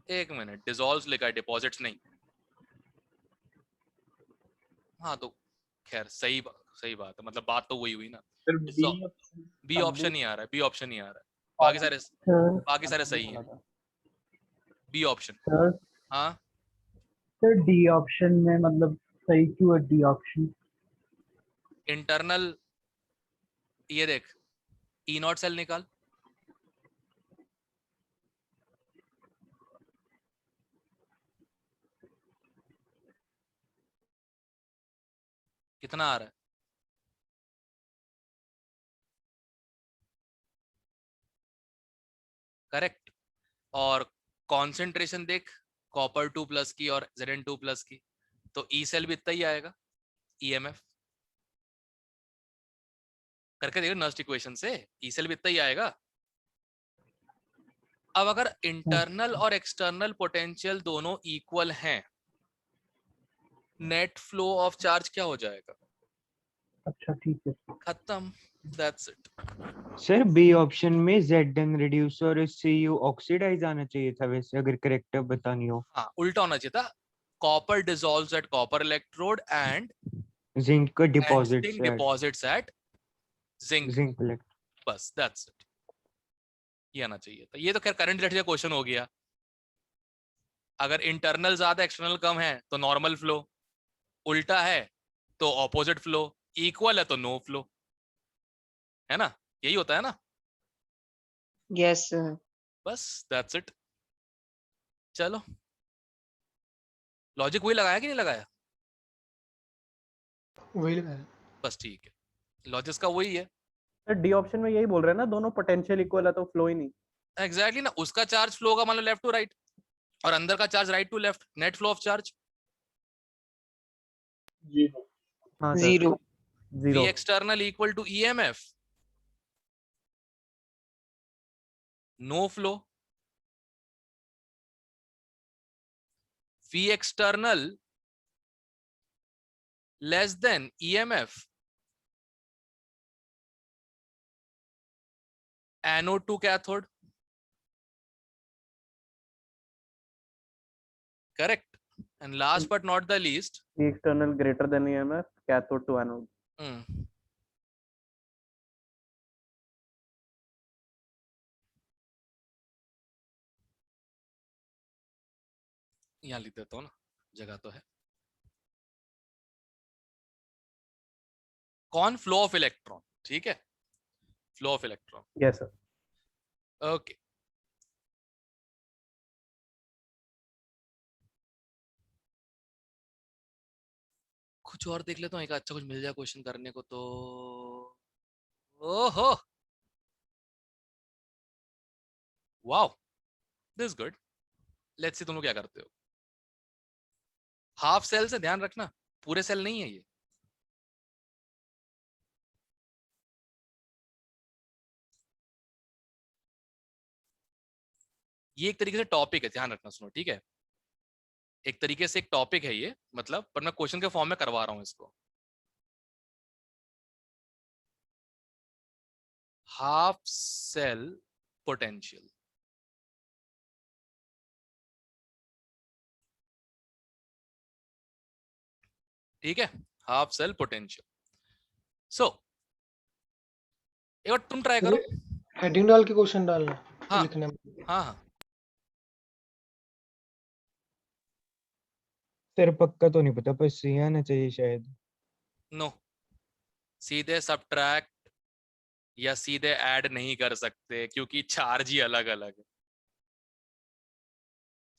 एक मिनट, डिसॉल्व्स लिखा है, डिपॉजिट्स नहीं। हाँ तो खैर सही बात है, मतलब बात तो वही हुई ना। फिर बी ऑप्शन नहीं आ रहा है, बी ऑप्शन नहीं आ रहा है, बाकी सारे सही हैं। B option. सर हाँ, सर डी ऑप्शन में मतलब सही क्यों है डी ऑप्शन? इंटरनल, ये देख, E0 सेल निकाल, कितना आ रहा है? करेक्ट। और कॉन्सेंट्रेशन देख, कॉपर 2+ की और Zn 2+ की, तो ई सेल भी इतना ही आएगा, EMF। करके देखो नर्स्ट इक्वेशन से, ई सेल भी इतना ही आएगा। अब अगर इंटरनल और एक्सटर्नल पोटेंशियल दोनों इक्वल हैं, नेट फ्लो ऑफ चार्ज क्या हो जाएगा? अच्छा ठीक है। खत्म, that's it. Sir B option में Zn रिड्यूस और Cu ऑक्सीडाइज आना चाहिए था वैसे, अगर करेक्ट बतानी हो। हाँ, उल्टा होना चाहिए था। Copper dissolves at copper electrode and zinc deposits zinc deposits at zinc. Zinc electrode. बस दैट्स इट, ये आना चाहिए था। ये तो खैर करंट रिलेटेड क्वेश्चन हो गया। अगर इंटरनल ज्यादा एक्सटर्नल कम है तो नॉर्मल फ्लो, उल्टा है तो ऑपोजिट फ्लो, इक्वल है तो नो फ्लो, है ना? यही होता है ना? Yes sir. बस दैट्स इट। चलो, लॉजिक वही लगाया कि नहीं लगाया? वही लगाया। बस ठीक है, लॉजिक का वही है। सर डी ऑप्शन में यही बोल रहे हैं ना, दोनों पोटेंशियल इक्वल है तो फ्लो ही नहीं। एग्जैक्टली ना, उसका चार्ज फ्लो का मान लो लेफ्ट टू राइट और अंदर का charge right to left, net flow of charge zero. हाँ sir, zero. V zero. external equal to EMF, no flow. V external less than EMF, anode to cathode. Correct. And last but not the least, E external greater than EMF, cathode to anode. यहाँ लिख देता हूँ ना, जगह तो है। कौन? Flow of electron, ठीक है, flow of electron. Yes sir. Okay, कुछ और देख लेता हूँ, एक अच्छा कुछ मिल जाए क्वेश्चन करने को तो। ओहो, wow, this good. Let's see तुम लोग क्या करते हो। हाफ सेल से ध्यान रखना, पूरे सेल नहीं है ये। ये एक तरीके से टॉपिक है, ध्यान रखना, सुनो ठीक है। एक तरीके से एक टॉपिक है ये, मतलब, पर मैं क्वेश्चन के फॉर्म में करवा रहा हूं इसको। हाफ सेल पोटेंशियल, ठीक है, हाफ सेल पोटेंशियल। सो एक बार तुम ट्राई करो। हेडिंग डाल के क्वेश्चन डालना हाँ लिखने में। हाँ हाँ, सर पक्का तो नहीं पता, पर सी आना चाहिए शायद। नो, सीधे सब्ट्रैक्ट या सीधे ऐड नहीं कर सकते क्योंकि चार्ज ही अलग अलग है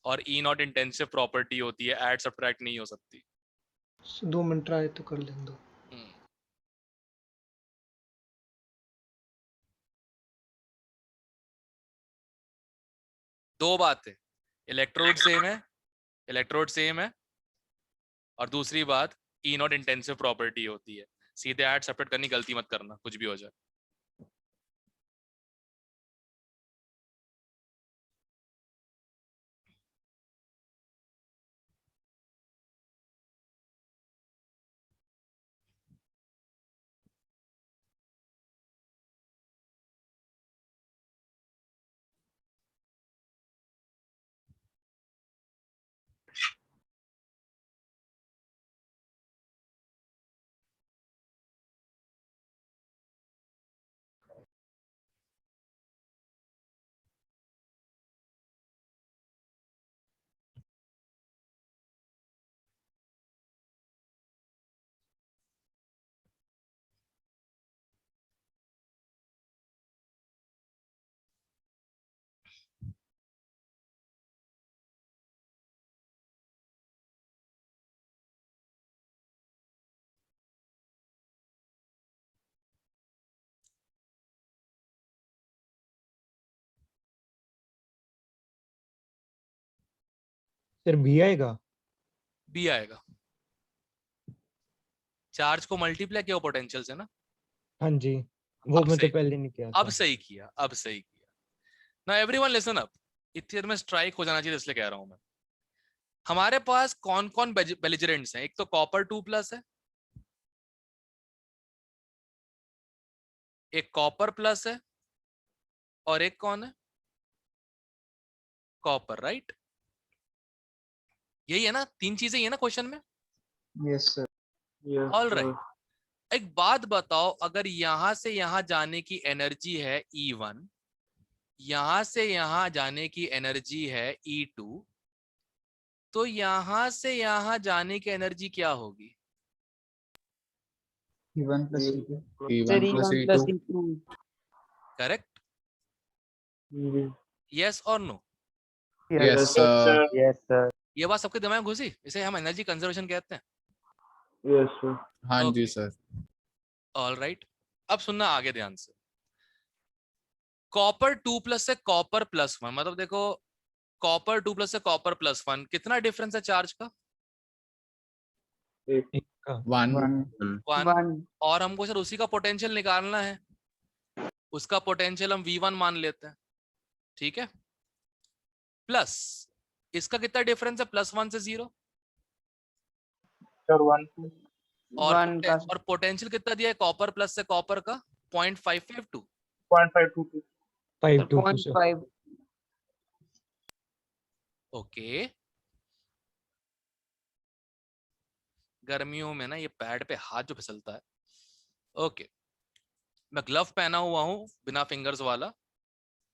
और ई नॉट इंटेंसिव प्रॉपर्टी होती है, ऐड सब्ट्रैक्ट नहीं हो सकती। 2 मिनट ट्राई तो कर लें दो। दो बात है, इलेक्ट्रोड सेम है, इलेक्ट्रोड सेम है, और दूसरी बात ई नॉट इंटेंसिव प्रॉपर्टी होती है। सीधे ऐड सब्ट्रैक्ट करनी गलती मत करना, कुछ भी हो जाए। सर बी आएगा। बी आएगा। चार्ज को मल्टीप्लाई किया पोटेंशियल से ना। हाँ जी। वो अब मैं तो सही पहले नहीं किया अब था। सही किया, अब सही किया। ना एवरीवन लिसन अप, इथियर में स्ट्राइक हो जाना चाहिए, इसलिए कह रहा हूं मैं। हमारे पास कौन कौन बेलिजरेंट्स हैं? एक तो कॉपर 2+ है, एक कॉपर प्लस है, और एक कौन है? Copper, right? यही है ना, तीन चीजें ही है ना क्वेश्चन में। Yes sir. ऑल राइट, एक बात बताओ, अगर यहां से यहां जाने की एनर्जी है E1, यहां से यहां जाने की एनर्जी है E2, तो यहां से यहां जाने की एनर्जी क्या होगी? E1 plus E2। Sir E1 plus E2। Correct? Yes और no? Yes Yes, sir. Yes, sir. ये बात सबके दिमाग में घुसी? इसे हम एनर्जी कंजर्वेशन कहते हैं। Yes, sir. हाँ जी Okay. सर। ऑल राइट, अब सुनना आगे ध्यान से। कॉपर 2+ से कॉपर +1, मतलब देखो, कॉपर 2+ से कॉपर +1, कितना डिफरेंस है चार्ज का? एक का 1। 1। 1। और हमको सर उसी का पोटेंशियल निकालना है, उसका पोटेंशियल हम V1 मान लेते हैं, ठीक है? प्लस इसका कितना डिफरेंस है +1 से 0? Sir, 1. और 1 का और पोटेंशियल कितना दिया है कॉपर प्लस से कॉपर का? 0.552। 0.522. 522 सर। 0.5। ओके, गर्मियों में ना ये पैड पे हाथ जो फिसलता है। ओके, मैं ग्लव पहना हुआ हूं बिना फिंगर्स वाला,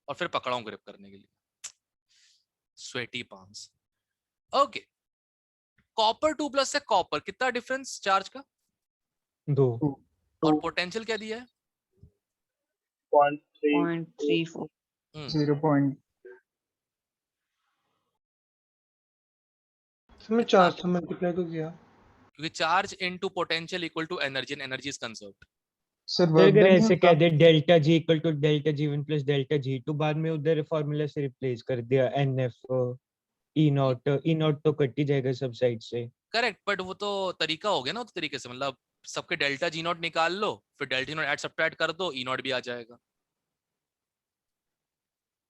और फिर पकड़ा हूं ग्रिप करने के लिए, स्वेटी पाम्स। ओके, कॉपर 2+ से कॉपर कितना डिफरेंस चार्ज का? 2। और पोटेंशियल क्या दिया है? 0.3. 0.34। 0. इसमें 4 से मल्टीप्लाई को किया। क्योंकि charge into potential equal to energy, and energy is conserved. Sir sir work अगर डन नहीं ऐसे होता। कह दे delta G equal to delta G1 plus delta G2, बाद में उधर फॉर्मूला से रिप्लेस कर दिया NF E नॉट तो कट ही जाएगा सब साइड से। करेक्ट, बट वो तो तरीका हो गया ना, उस तरीके से, मतलब सबके डेल्टा G0 निकाल लो, फिर डेल्टा G0 ऐड सब्ट्रैक्ट कर दो, E0 भी आ जाएगा।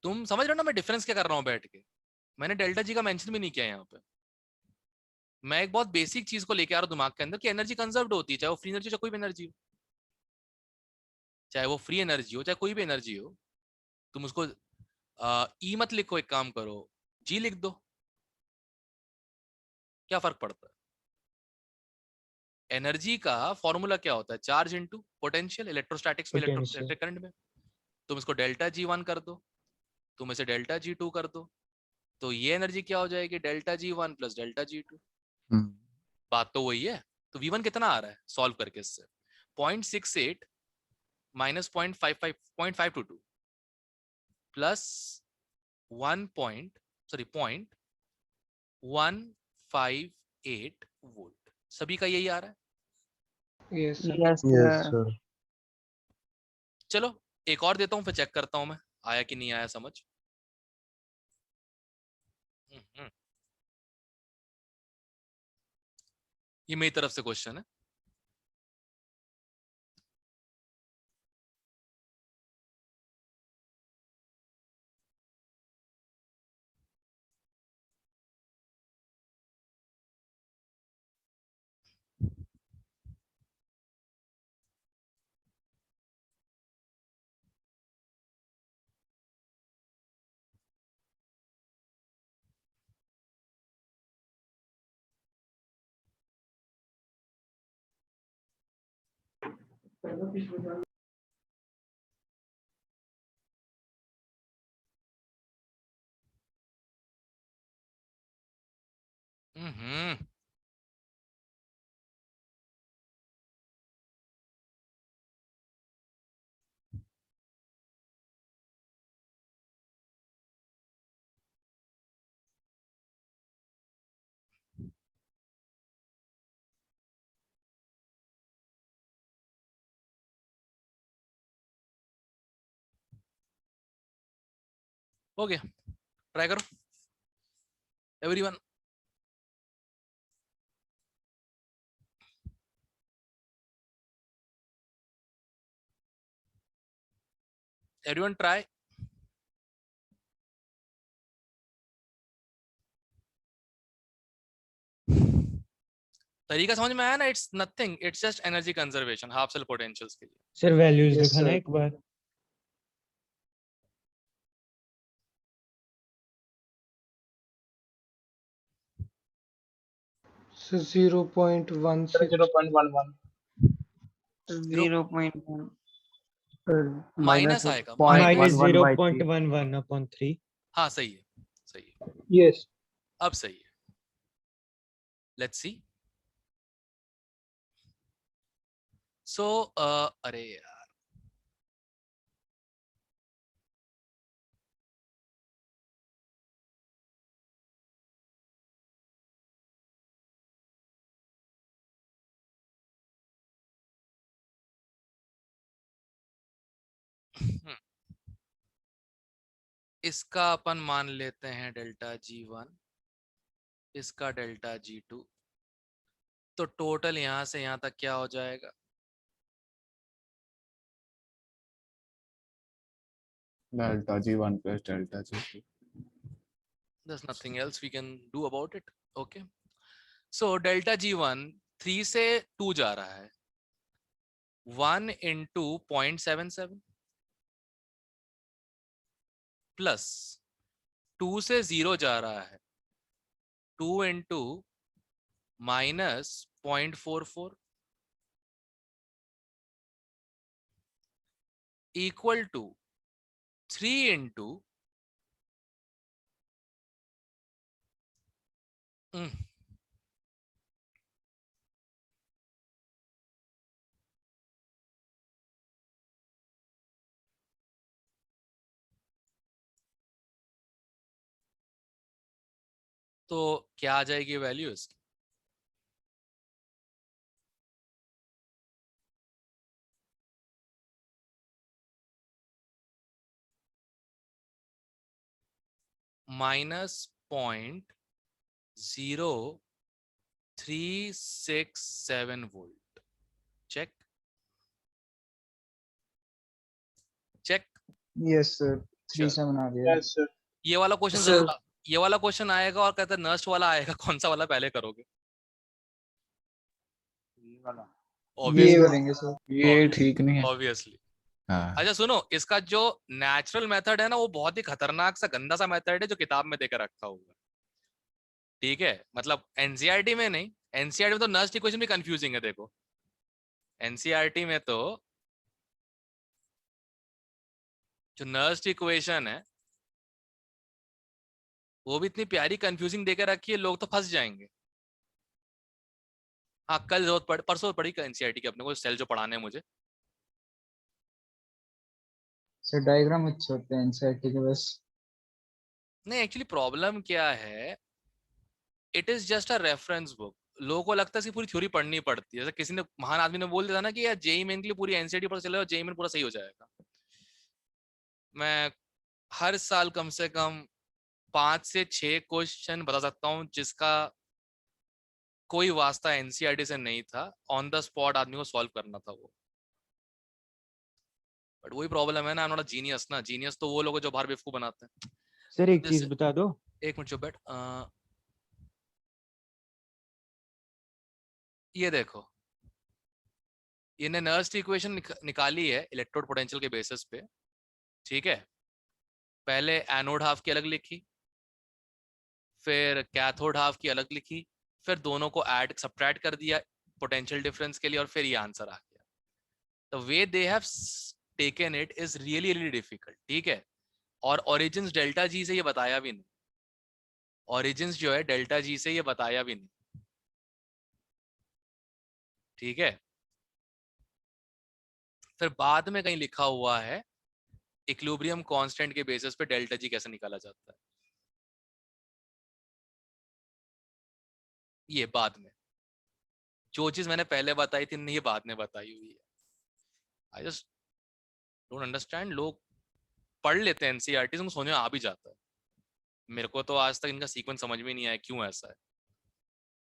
तुम समझ रहे हो ना मैं डिफरेंस क्या कर रहा हूँ बैठ के? मैंने डेल्टा जी का मेंशन भी नहीं किया यहाँ पे। मैं एक बहुत बेसिक चीज को लेके आ रहा हूँ दिमाग के अंदर कि एनर्जी कंजर्व्ड होती है, चाहे वो फ्री एनर्जी हो, चाहे कोई भी एनर्जी हो, चाहे वो फ्री एनर्जी हो, चाहे कोई भी एनर्जी हो। तुम उसको ई मत लिखो, एक काम करो, जी लिख दो, क्या फर्क पड़ता है? एनर्जी का फॉर्मूला क्या होता है? चार्ज इनटू पोटेंशियल, इलेक्ट्रोस्टैटिक्स में, पोटेंशियल। इलेक्ट्रिक करंट में। तुम इसको डेल्टा G1 कर दो, तुम इसे डेल्टा G2 कर दो, तो ये एनर्जी क्या हो जाएगी? Delta G1 plus delta G2। बात तो वही है। तो V1 कितना आ रहा है सॉल्व करके इससे? 0.68 माइनस 0.522 प्लस 0.158 वोल्ट, सभी का यही आ रहा है। Yes sir. Yes sir. चलो एक और देता हूं, फिर चेक करता हूं मैं आया कि नहीं आया समझ। ये मेरी तरफ से क्वेश्चन है। हम्म हो गया, ट्राई करो एवरीवन। Everyone try. तरीका समझ में आया ना? It's nothing, it's just energy conservation half cell potentials के लिए। सर वैल्यूज Yes, दिखाना sir. एक बार। So 0.16 0.11 0.1 माइनस आएगा, माइनस माइनस 0.11/3। हाँ सही है, सही है, yes अब सही है। Let's see. सो अरे यार इसका अपन मान लेते हैं डेल्टा G1, इसका डेल्टा G2, तो टोटल यहां से यहां तक क्या हो जाएगा? Delta G1 plus delta G2. There's nothing else we can do about it. Okay. So delta G1 3 से 2 जा रहा है, 1 into 0.77 प्लस 2 से 0 जा रहा है, 2 into minus 0.44 equal to 3 into तो क्या आ जाएगी वैल्यू इसकी? -0.0367 volt. Check check. Yes, sir. 37 आ रही है। yes sir ये वाला क्वेश्चन Sir. जरूर, ये वाला क्वेश्चन आएगा और कहते हैं नर्स्ट वाला आएगा, कौन सा वाला पहले करोगे? ये करेंगे सर। ये ठीक नहीं है। ऑब्वियसली। हाँ। अच्छा सुनो, इसका जो नेचुरल मेथड है ना वो बहुत ही खतरनाक सा गंदा सा मेथड है जो किताब में देकर रखा हुआ है, ठीक है? मतलब एनसीईआरटी में नहीं, एनसीईआरटी में तो नर्स्ट इक्वेशन भी कंफ्यूजिंग है। देखो एनसीईआरटी में तो जो नर्स्ट इक्वेशन है वो भी इतनी प्यारी कंफ्यूजिंग देकर रखी है, लोग तो फंस जाएंगे। हाँ कल जरूरत पड़, परसों पड़ी एनसीईआरटी की अपने को सेल जो पढ़ाने हैं मुझे। सर डायग्राम अच्छे होते हैं एनसीईआरटी के बस। नहीं एक्चुअली प्रॉब्लम क्या है, it is just a reference book. लोगों को लगता है कि पूरी थ्योरी पढ़नी पड़ती है। जैसे किसी ने, महान आदमी ने बोल दिया था ना कि यार जेईई मेन के लिए पूरी एनसीईआरटी पढ़ चले और जेईई मेन पूरा सही हो जाएगा। मैं हर साल कम से कम 5 से 6 क्वेश्चन बता सकता हूँ जिसका कोई वास्ता एनसीईआरटी से नहीं था, ऑन द स्पॉट आदमी को सॉल्व करना था वो। बट वही प्रॉब्लम है ना, I am not a genius ना, जीनियस तो वो लोग हैं जो बाहर बेवकूफ बनाते हैं। सर एक चीज जैसे- बता दो। एक मिनट चुप बैठ। ये देखो, इन्हें नर्स्ट इक्वेशन निकाली है इलेक्ट्रोड पोटेंशियल के बेसिस पे, ठीक है? पहले एनोड हाफ की अलग लिखी, फिर कैथोड हाफ की अलग लिखी, फिर दोनों को ऐड सब्ट्रैक्ट कर दिया पोटेंशियल डिफरेंस के लिए, और फिर ये आंसर आ गया। The way they have taken it is really really difficult, ठीक है? और ओरिजिन्स डेल्टा जी से ये बताया भी नहीं, ओरिजिन्स जो है डेल्टा जी से ये बताया भी नहीं, ठीक है? फिर बाद में कहीं लिखा हुआ है इक्विलिब्रियम कांस्टेंट के बेसिस पे डेल्टा जी कैसे निकाला जाता है, ये बाद में। जो चीज मैंने पहले बताई थी ये बाद में बताई हुई है। I just don't understand. लोग पढ़ लेते हैं एनसीईआरटी, उनको सोने में आ भी जाता है। मेरे को तो आज तक इनका सीक्वेंस समझ में नहीं आया क्यों ऐसा है।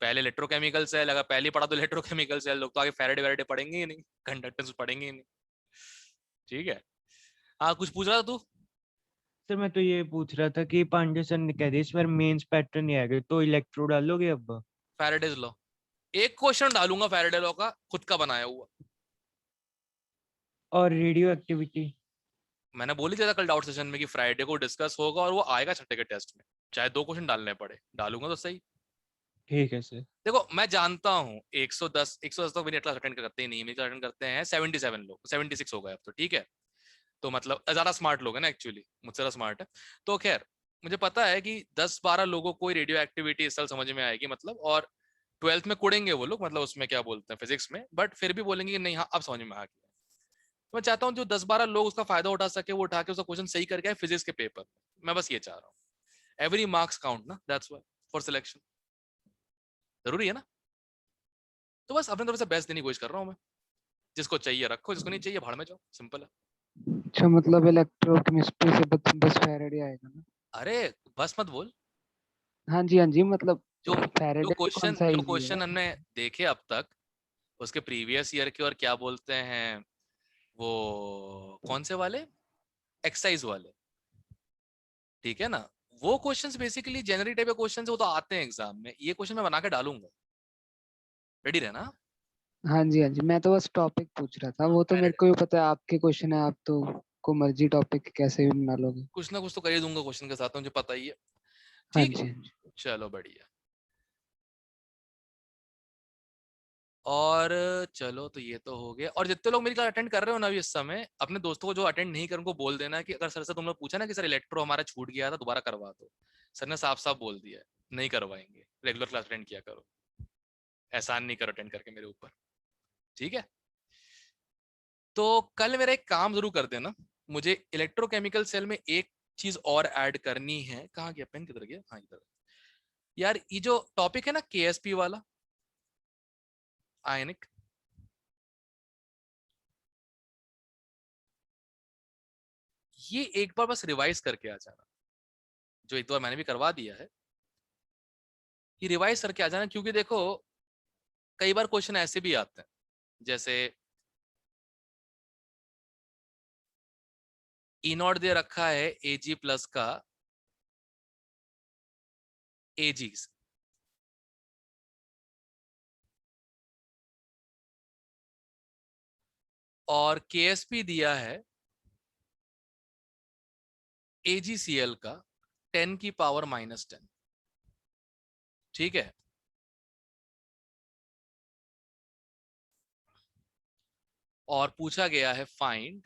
पहले इलेक्ट्रोकेमिकल सेल, अगर पहले पढ़ा तो इलेक्ट्रोकेमिकल सेल, लोग तो आगे फेराडे वेराडे पढ़ेंगे ही नहीं, कंडक्टेंस पढ़ेंगे ही नहीं, ठीक है? हाँ कुछ पूछ रहा था तू? सर मैं तो ये पूछ रहा था कि पांडे सर ने कह दिया इस बार मेंस पैटर्न नहीं आएगा, तो इलेक्ट्रो डालोगे अब? फैराडेज लॉ, एक क्वेश्चन डालूंगा फैराडे लॉ का खुद का बनाया हुआ। और रेडियो एक्टिविटी? मैंने बोली था कल डाउट सेशन में कि फ्राइडे को डिस्कस होगा और वो आएगा छठे के टेस्ट में, चाहे 2 क्वेश्चन डालने पड़े, डालूंगा तो सही। ठीक है सर। देखो मैं जानता हूँ 110 तक मेरी क्लास अटेंड करते ही नहीं, मेरी क्लास अटेंड करते हैं 77 लोग, 76 हो गए अब तो, ठीक है। तो मतलब ज्यादा स्मार्ट लोग हैं ना, एक्चुअली मुझसे ज्यादा स्मार्ट है। तो खैर मुझे पता है कि 10-12 लोगों को रेडियो एक्टिविटी इस साल समझ में आएगी, मतलब, और 12th में कुड़ेंगे वो लोग, मतलब उसमें क्या बोलते हैं फिजिक्स में, बट फिर भी बोलेंगे कि नहीं हाँ अब समझ में आ गया। मैं चाहता हूँ जो 10-12 लोग उसका फायदा उठा सके वो उठा के उसका क्वेश्चन सही करके आए फिजिक्स के पेपर। मैं बस ये चाह रहा हूँ, एवरी मार्क्स काउंट ना, दैट्स व्हाई फॉर सिलेक्शन जरूरी है ना। तो बस अपने तरफ से बेस्ट देने की कोशिश कर रहा हूँ मैं, जिसको चाहिए रखो, जिसको नहीं चाहिए भाड़ में जाओ, सिंपल है। अच्छा मतलब इलेक्ट्रोकेमिस्ट्री से बस फैराडे आएगा ना? अरे बस मत बोल, हाँ जी मतलब जो फैराडे भी कौन सा जो इजी क्वेश्चन है? हमने देखे अब तक उसके प्रीवियस ईयर के, और क्या बोलते हैं वो कौन से वाले, एक्सरसाइज वाले, ठीक है ना, वो क्वेश्चंस बेसिकली जनरल टाइप के क्वेश्चंस वो तो आते हैं एग्जाम में, ये क्वेश्चन मैं बना के डालूंगा, रेडी रहना। हाँ जी मैं तो बस टॉपिक पूछ रहा था, वो तो मेरे को भी पता है आपके क्वेश्चन है, आप तो को मर्जी टॉपिक कैसे भी बना लोगे। कुछ ना कुछ तो कर ही दूंगा क्वेश्चन के साथ, मुझे पता ही है। हाँ ठीक जी है चलो बढ़िया। और चलो तो ये तो हो गया, और जितने लोग मेरी क्लास अटेंड कर रहे हो ना अभी इस समय, अपने दोस्तों को जो अटेंड नहीं कर उनको बोल देना कि अगर सर से तुम लोग पूछा ना कि सर इलेक्ट्रो हमारा छूट गया था दोबारा करवा दो, सर ने साफ साफ बोल दिया है नहीं करवाएंगे, रेगुलर क्लास अटेंड किया करो, एहसान नहीं करो अटेंड करके मेरे ऊपर, ठीक है। तो कल मेरा एक काम जरूर कर देना, मुझे इलेक्ट्रोकेमिकल सेल में एक चीज और ऐड करनी है। कहाँ गया पेन, किधर गया, हाँ इधर। यार ये जो टॉपिक है ना केएसपी वाला, आयनिक, ये एक बार बस रिवाइज करके आ जाना, जो एक बार मैंने भी करवा दिया है, ये रिवाइज करके आ जाना, क्योंकि देखो कई बार क्वेश्चन ऐसे भी आते हैं, जैसे ई नॉट दे रखा है एजी प्लस का एजी, और केएसपी दिया है AgCl का 10 की पावर -10, ठीक है। और पूछा गया है फाइंड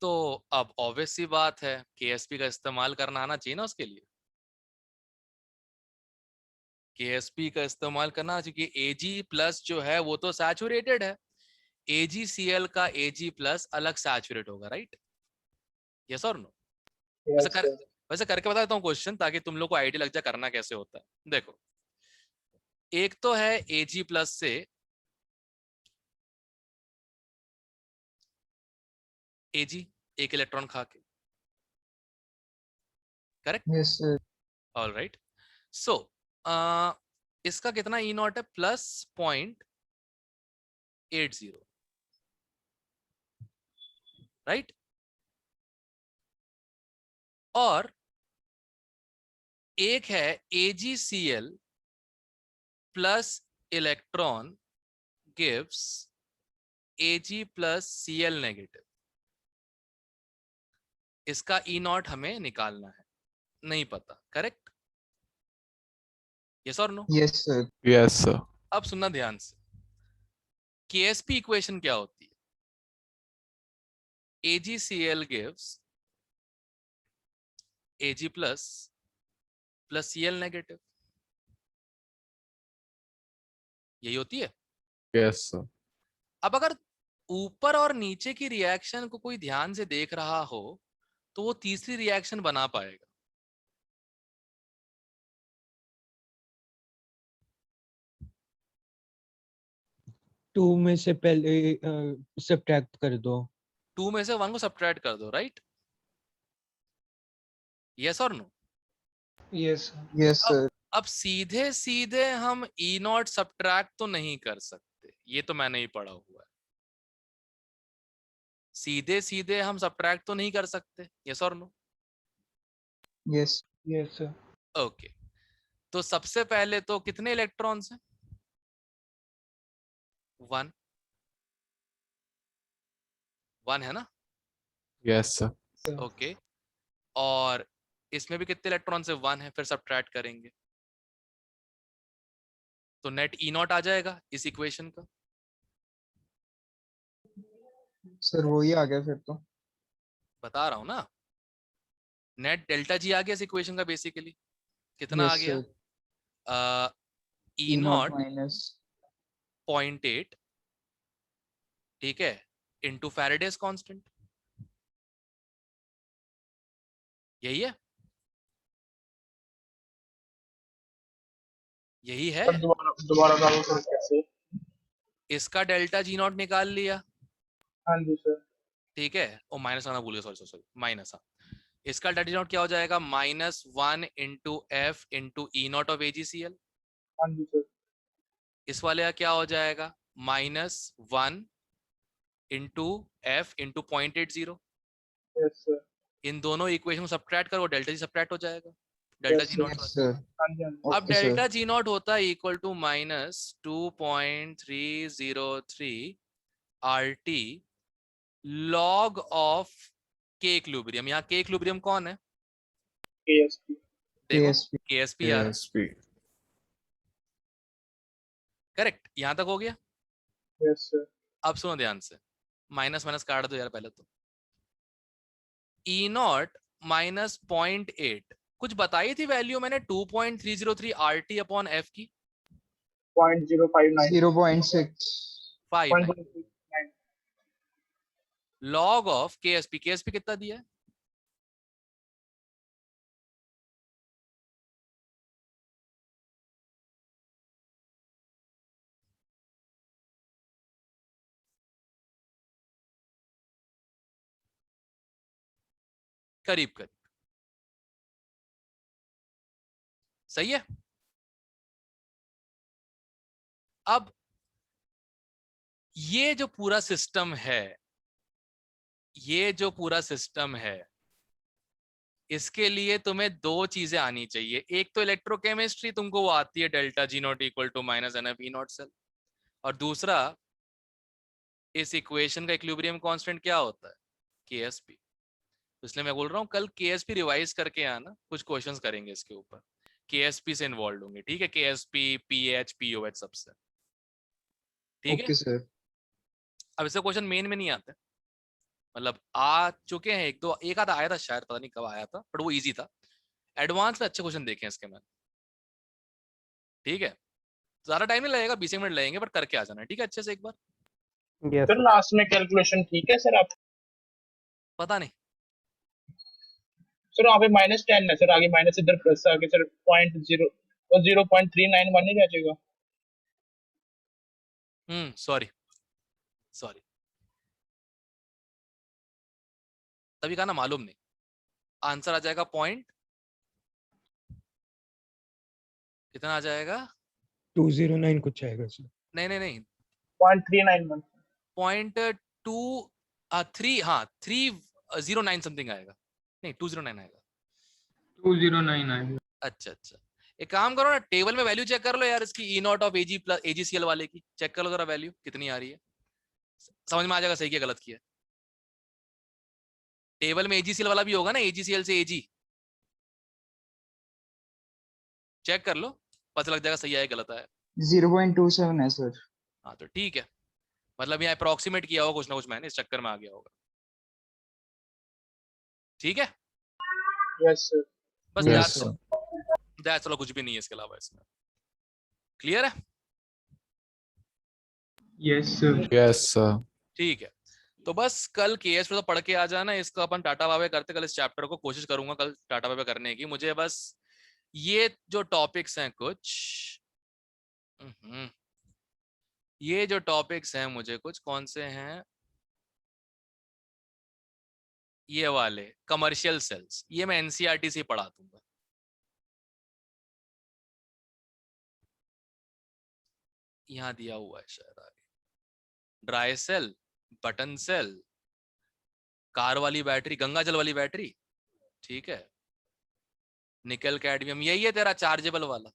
तो अब ऑब्वियस सी बात है केएसपी का इस्तेमाल करना आना चाहिए ना उसके लिए, केएसपी का इस्तेमाल करना चाहिए। एजी प्लस जो है वो तो सैचुरेटेड है, AgCl का Ag प्लस अलग सैचुरेट होगा, राइट, यस और नो? वैसे करके बताता हूँ क्वेश्चन ताकि तुम लोग को आइडिया लग जाए करना कैसे होता है। देखो एक तो है Ag प्लस से Ag एक इलेक्ट्रॉन खा के, correct, yes sir. All right. So इसका कितना ई नॉट है, +0.80, राइट। और एक है AgCl plus electron gives Ag plus Cl negative, इसका ई नॉट हमें निकालना है, नहीं पता, करेक्ट, यस और no? Yes sir. Yes sir. अब सुनना ध्यान से, केएसपी इक्वेशन क्या होती है, AgCl gives Ag plus Cl negative, यही होती है। Yes sir. अब अगर ऊपर और नीचे की रिएक्शन को कोई ध्यान से देख रहा हो तो वो तीसरी रिएक्शन बना पाएगा, 2 में से पहले सब्ट्रैक्ट कर दो, 2 में से 1 को सब्ट्रैक्ट कर दो, राइट, यस और नो? Yes yes sir. अब सीधे सीधे हम ई नॉट सब्ट्रैक्ट तो नहीं कर सकते, ये तो मैंने ही पढ़ा हुआ है। सीधे सीधे हम सब्ट्रैक्ट तो नहीं कर सकते, यस और no? Yes yes sir. Okay, तो सबसे पहले तो कितने इलेक्ट्रॉन्स हैं? 1 1 है ना? Yes sir. ओके, और इसमें भी कितने इलेक्ट्रॉन्स है? 1 है, फिर सब्ट्रैक्ट करेंगे तो नेट ई नॉट आ जाएगा इस इक्वेशन का। सर वही आ गया फिर तो। बता रहा हूं ना, नेट डेल्टा जी आ गया इस इक्वेशन का बेसिकली। कितना आ यस गया? Sir. E E not not minus 0.8, ठीक है, इंटू फैराडेज कांस्टेंट, यही है, यही है। सर दोबारा दोबारा डालो सर कैसे? इसका डेल्टा जी नॉट निकाल लिया, हाँ जी सर। ठीक है, ओ माइनस आना भूल गया, सॉरी सॉरी माइनस। हाँ, इसका डेल्टा जी नॉट क्या हो जाएगा? -1 into F into E not of AgCl। हाँ जी सर। इस वाले का क्या हो जाएगा? -1 into F into 0.80। Yes sir. इन दोनों इक्वेशन को सब्ट्रैक्ट करो, डेल्टा जी सब्ट्रैक्ट हो जाएगा, delta G naught. Yes sir. हाँ जी हाँ जी। अब okay sir. Delta G naught होता है equal to -2.303 RT log of K equilibrium. यहाँ के इक्विलिब्रियम कौन है? KSP। देखो KSP। KSP आ रहा है, KSP। करेक्ट, यहाँ तक हो गया। Yes sir. अब सुनो ध्यान से, माइनस माइनस काट दो यार पहले तो। ई नॉट -0.8 कुछ बताई थी वैल्यू मैंने, 2.303 RT अपॉन एफ की 0.059। 0.6। 5 0.069। Log of KSP। KSP कितना दिया है? करीब करीब सही है। अब ये जो पूरा सिस्टम है, ये जो पूरा सिस्टम है, इसके लिए तुम्हें दो चीजें आनी चाहिए। एक तो इलेक्ट्रोकेमिस्ट्री, तुमको वो आती है, delta G naught equal to -NF E naught cell. और दूसरा, इस इक्वेशन का इक्विलिब्रियम कांस्टेंट क्या होता है? KSP। इसलिए मैं बोल रहा हूँ कल KSP रिवाइज करके आना, कुछ क्वेश्चंस करेंगे इसके ऊपर, KSP से इन्वॉल्व होंगे, ठीक है, KSP PH POH सबसे, ठीक है। Okay sir. अब इससे क्वेश्चन मेन में नहीं आते, मतलब आ चुके हैं एक दो, एक आधा आया था शायद, पता नहीं कब आया था, बट वो इजी था। एडवांस में अच्छे क्वेश्चन देखे इसके मैंने, ठीक है। ज्यादा टाइम नहीं लगेगा, 20 मिनट लगेंगे, बट करके आ जाना, ठीक है, अच्छे से एक बार। सर लास्ट में कैलकुलेशन ठीक है सर? आप पता नहीं, सर वहाँ पे -10 है सर, आगे माइनस इधर प्लस आगे सर 0.0 और 0.391 नहीं रह जाएगा? सॉरी सॉरी, तभी कहा ना मालूम नहीं। आंसर आ जाएगा पॉइंट, कितना आ जाएगा? 209 कुछ आएगा सर। नहीं नहीं नहीं, 0.391। 0.23, हाँ 309 समथिंग आएगा, नहीं 209 आएगा। 209 आएगा। अच्छा अच्छा, एक काम करो ना, टेबल में वैल्यू चेक कर लो यार इसकी, E not of AG plus AgCl वाले की चेक कर लो जरा, वैल्यू कितनी आ रही है, समझ में आ जाएगा सही किया गलत किया। टेबल में AgCl वाला भी होगा ना, AgCl से AG, चेक कर लो, पता लग जाएगा सही आया गलत आया। 0.27 है सर। हाँ तो ठीक है, मतलब यहाँ अप्रोक्सीमेट किया होगा कुछ ना कुछ मैंने, इस चक्कर में आ गया होगा, ठीक है। Yes sir. बस यस दैट्स सर। चलो, कुछ भी नहीं है इसके अलावा इसमें, क्लियर है? Yes sir. Yes sir. ठीक है, तो बस कल केएस तो पढ़ के आ जाना, इसका अपन टाटा बाबा करते, कल इस चैप्टर को कोशिश करूंगा कल टाटा बाबा करने की। मुझे बस ये जो टॉपिक्स हैं कुछ, ये जो टॉपिक्स हैं मुझे कुछ, कौन से हैं ये वाले, कमर्शियल सेल्स, ये मैं एनसीईआरटी से पढ़ा दूंगा, यहाँ दिया हुआ है शायद आगे, dry cell, button cell, car वाली बैटरी, गंगा जल वाली बैटरी, ठीक है, निकल कैडमियम, यही है तेरा चार्जेबल वाला,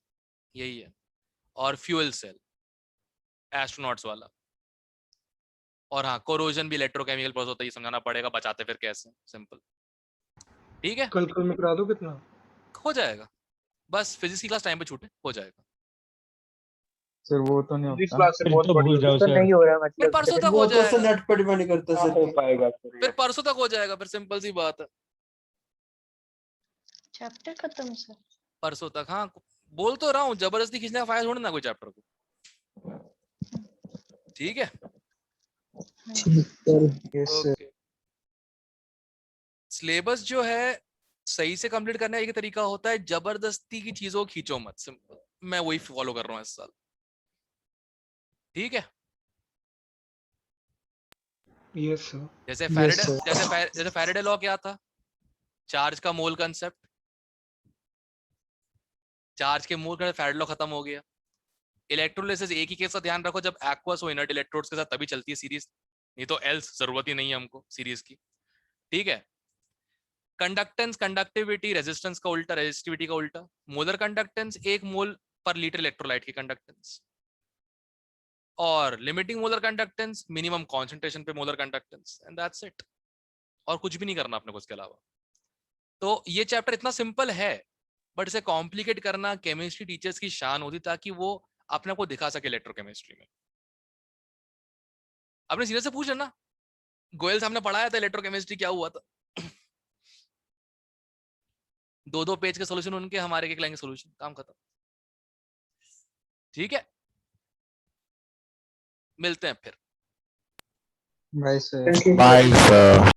यही है, और फ्यूल सेल एस्ट्रोनॉट्स वाला। और हाँ, कोरोजन भी इलेक्ट्रोकेमिकल प्रोसेस होता है, ये समझाना पड़ेगा, बचाते फिर कैसे, सिंपल। ठीक है, कल में करा दो कितना हो जाएगा, बस फिजिक्स की क्लास टाइम पे छूटे, हो जाएगा। सर वो तो नहीं फिजिक्स होता। क्लास से फिर बहुत तो बड़ी भूल जाओ तो सर। नहीं हो रहा फिर मतलब परसों तक वो हो तो सर जाएगा, नेट पर डिपेंड करता है हाँ, सर हो कि पाएगा सर। फिर परसों तक हो जाएगा, फिर सिंपल सी बात है, चैप्टर खत्म सर। परसों तक। हाँ, बोल तो रहा हूँ, जबरदस्ती खींचने का फायदा थोड़ी ना कोई चैप्टर को, ठीक है। ओके, सिलेबस जो है सही से कंप्लीट करने का एक तरीका होता है, जबरदस्ती की चीजों को खींचो मत, सिंपल। मैं वही फॉलो कर रहा हूँ इस साल, ठीक है। Yes sir. जैसे फैराडे लॉ क्या था, चार्ज का मोल कंसेप्ट, चार्ज के मोल का फैराडे लॉ खत्म हो गया। इलेक्ट्रोलिसिस एक ही केस का ध्यान रखो, जब एक्वस हो इनर्ट इलेक्ट्रोड्स के साथ तभी चलती है सीरीज, नहीं तो एल्स जरूरत ही नहीं है हमको सीरीज की, ठीक है। कंडक्टेंस, कंडक्टिविटी, रेजिस्टेंस का उल्टा, रेजिस्टिविटी का उल्टा। मोलर कंडक्टेंस 1 मोल पर लीटर इलेक्ट्रोलाइट की कंडक्टेंस, और limiting molar conductance minimum concentration पे molar conductance, and that's it. और कुछ भी नहीं करना अपने को इसके अलावा। तो ये चैप्टर इतना सिंपल है, बट इसे कॉम्प्लिकेट करना केमिस्ट्री टीचर्स की शान होती, ताकि वो अपने को दिखा सके इलेक्ट्रोकेमिस्ट्री में। अपने सीनियर से पूछ लेना, गोयल साहब ने पढ़ाया था इलेक्ट्रोकेमिस्ट्री क्या हुआ था। 2-2 पेज के सॉल्यूशन उनके, हमारे के लाएंगे सॉल्यूशन, काम खत्म, ठीक है। मिलते हैं फिर। Bye sir. Bye, sir.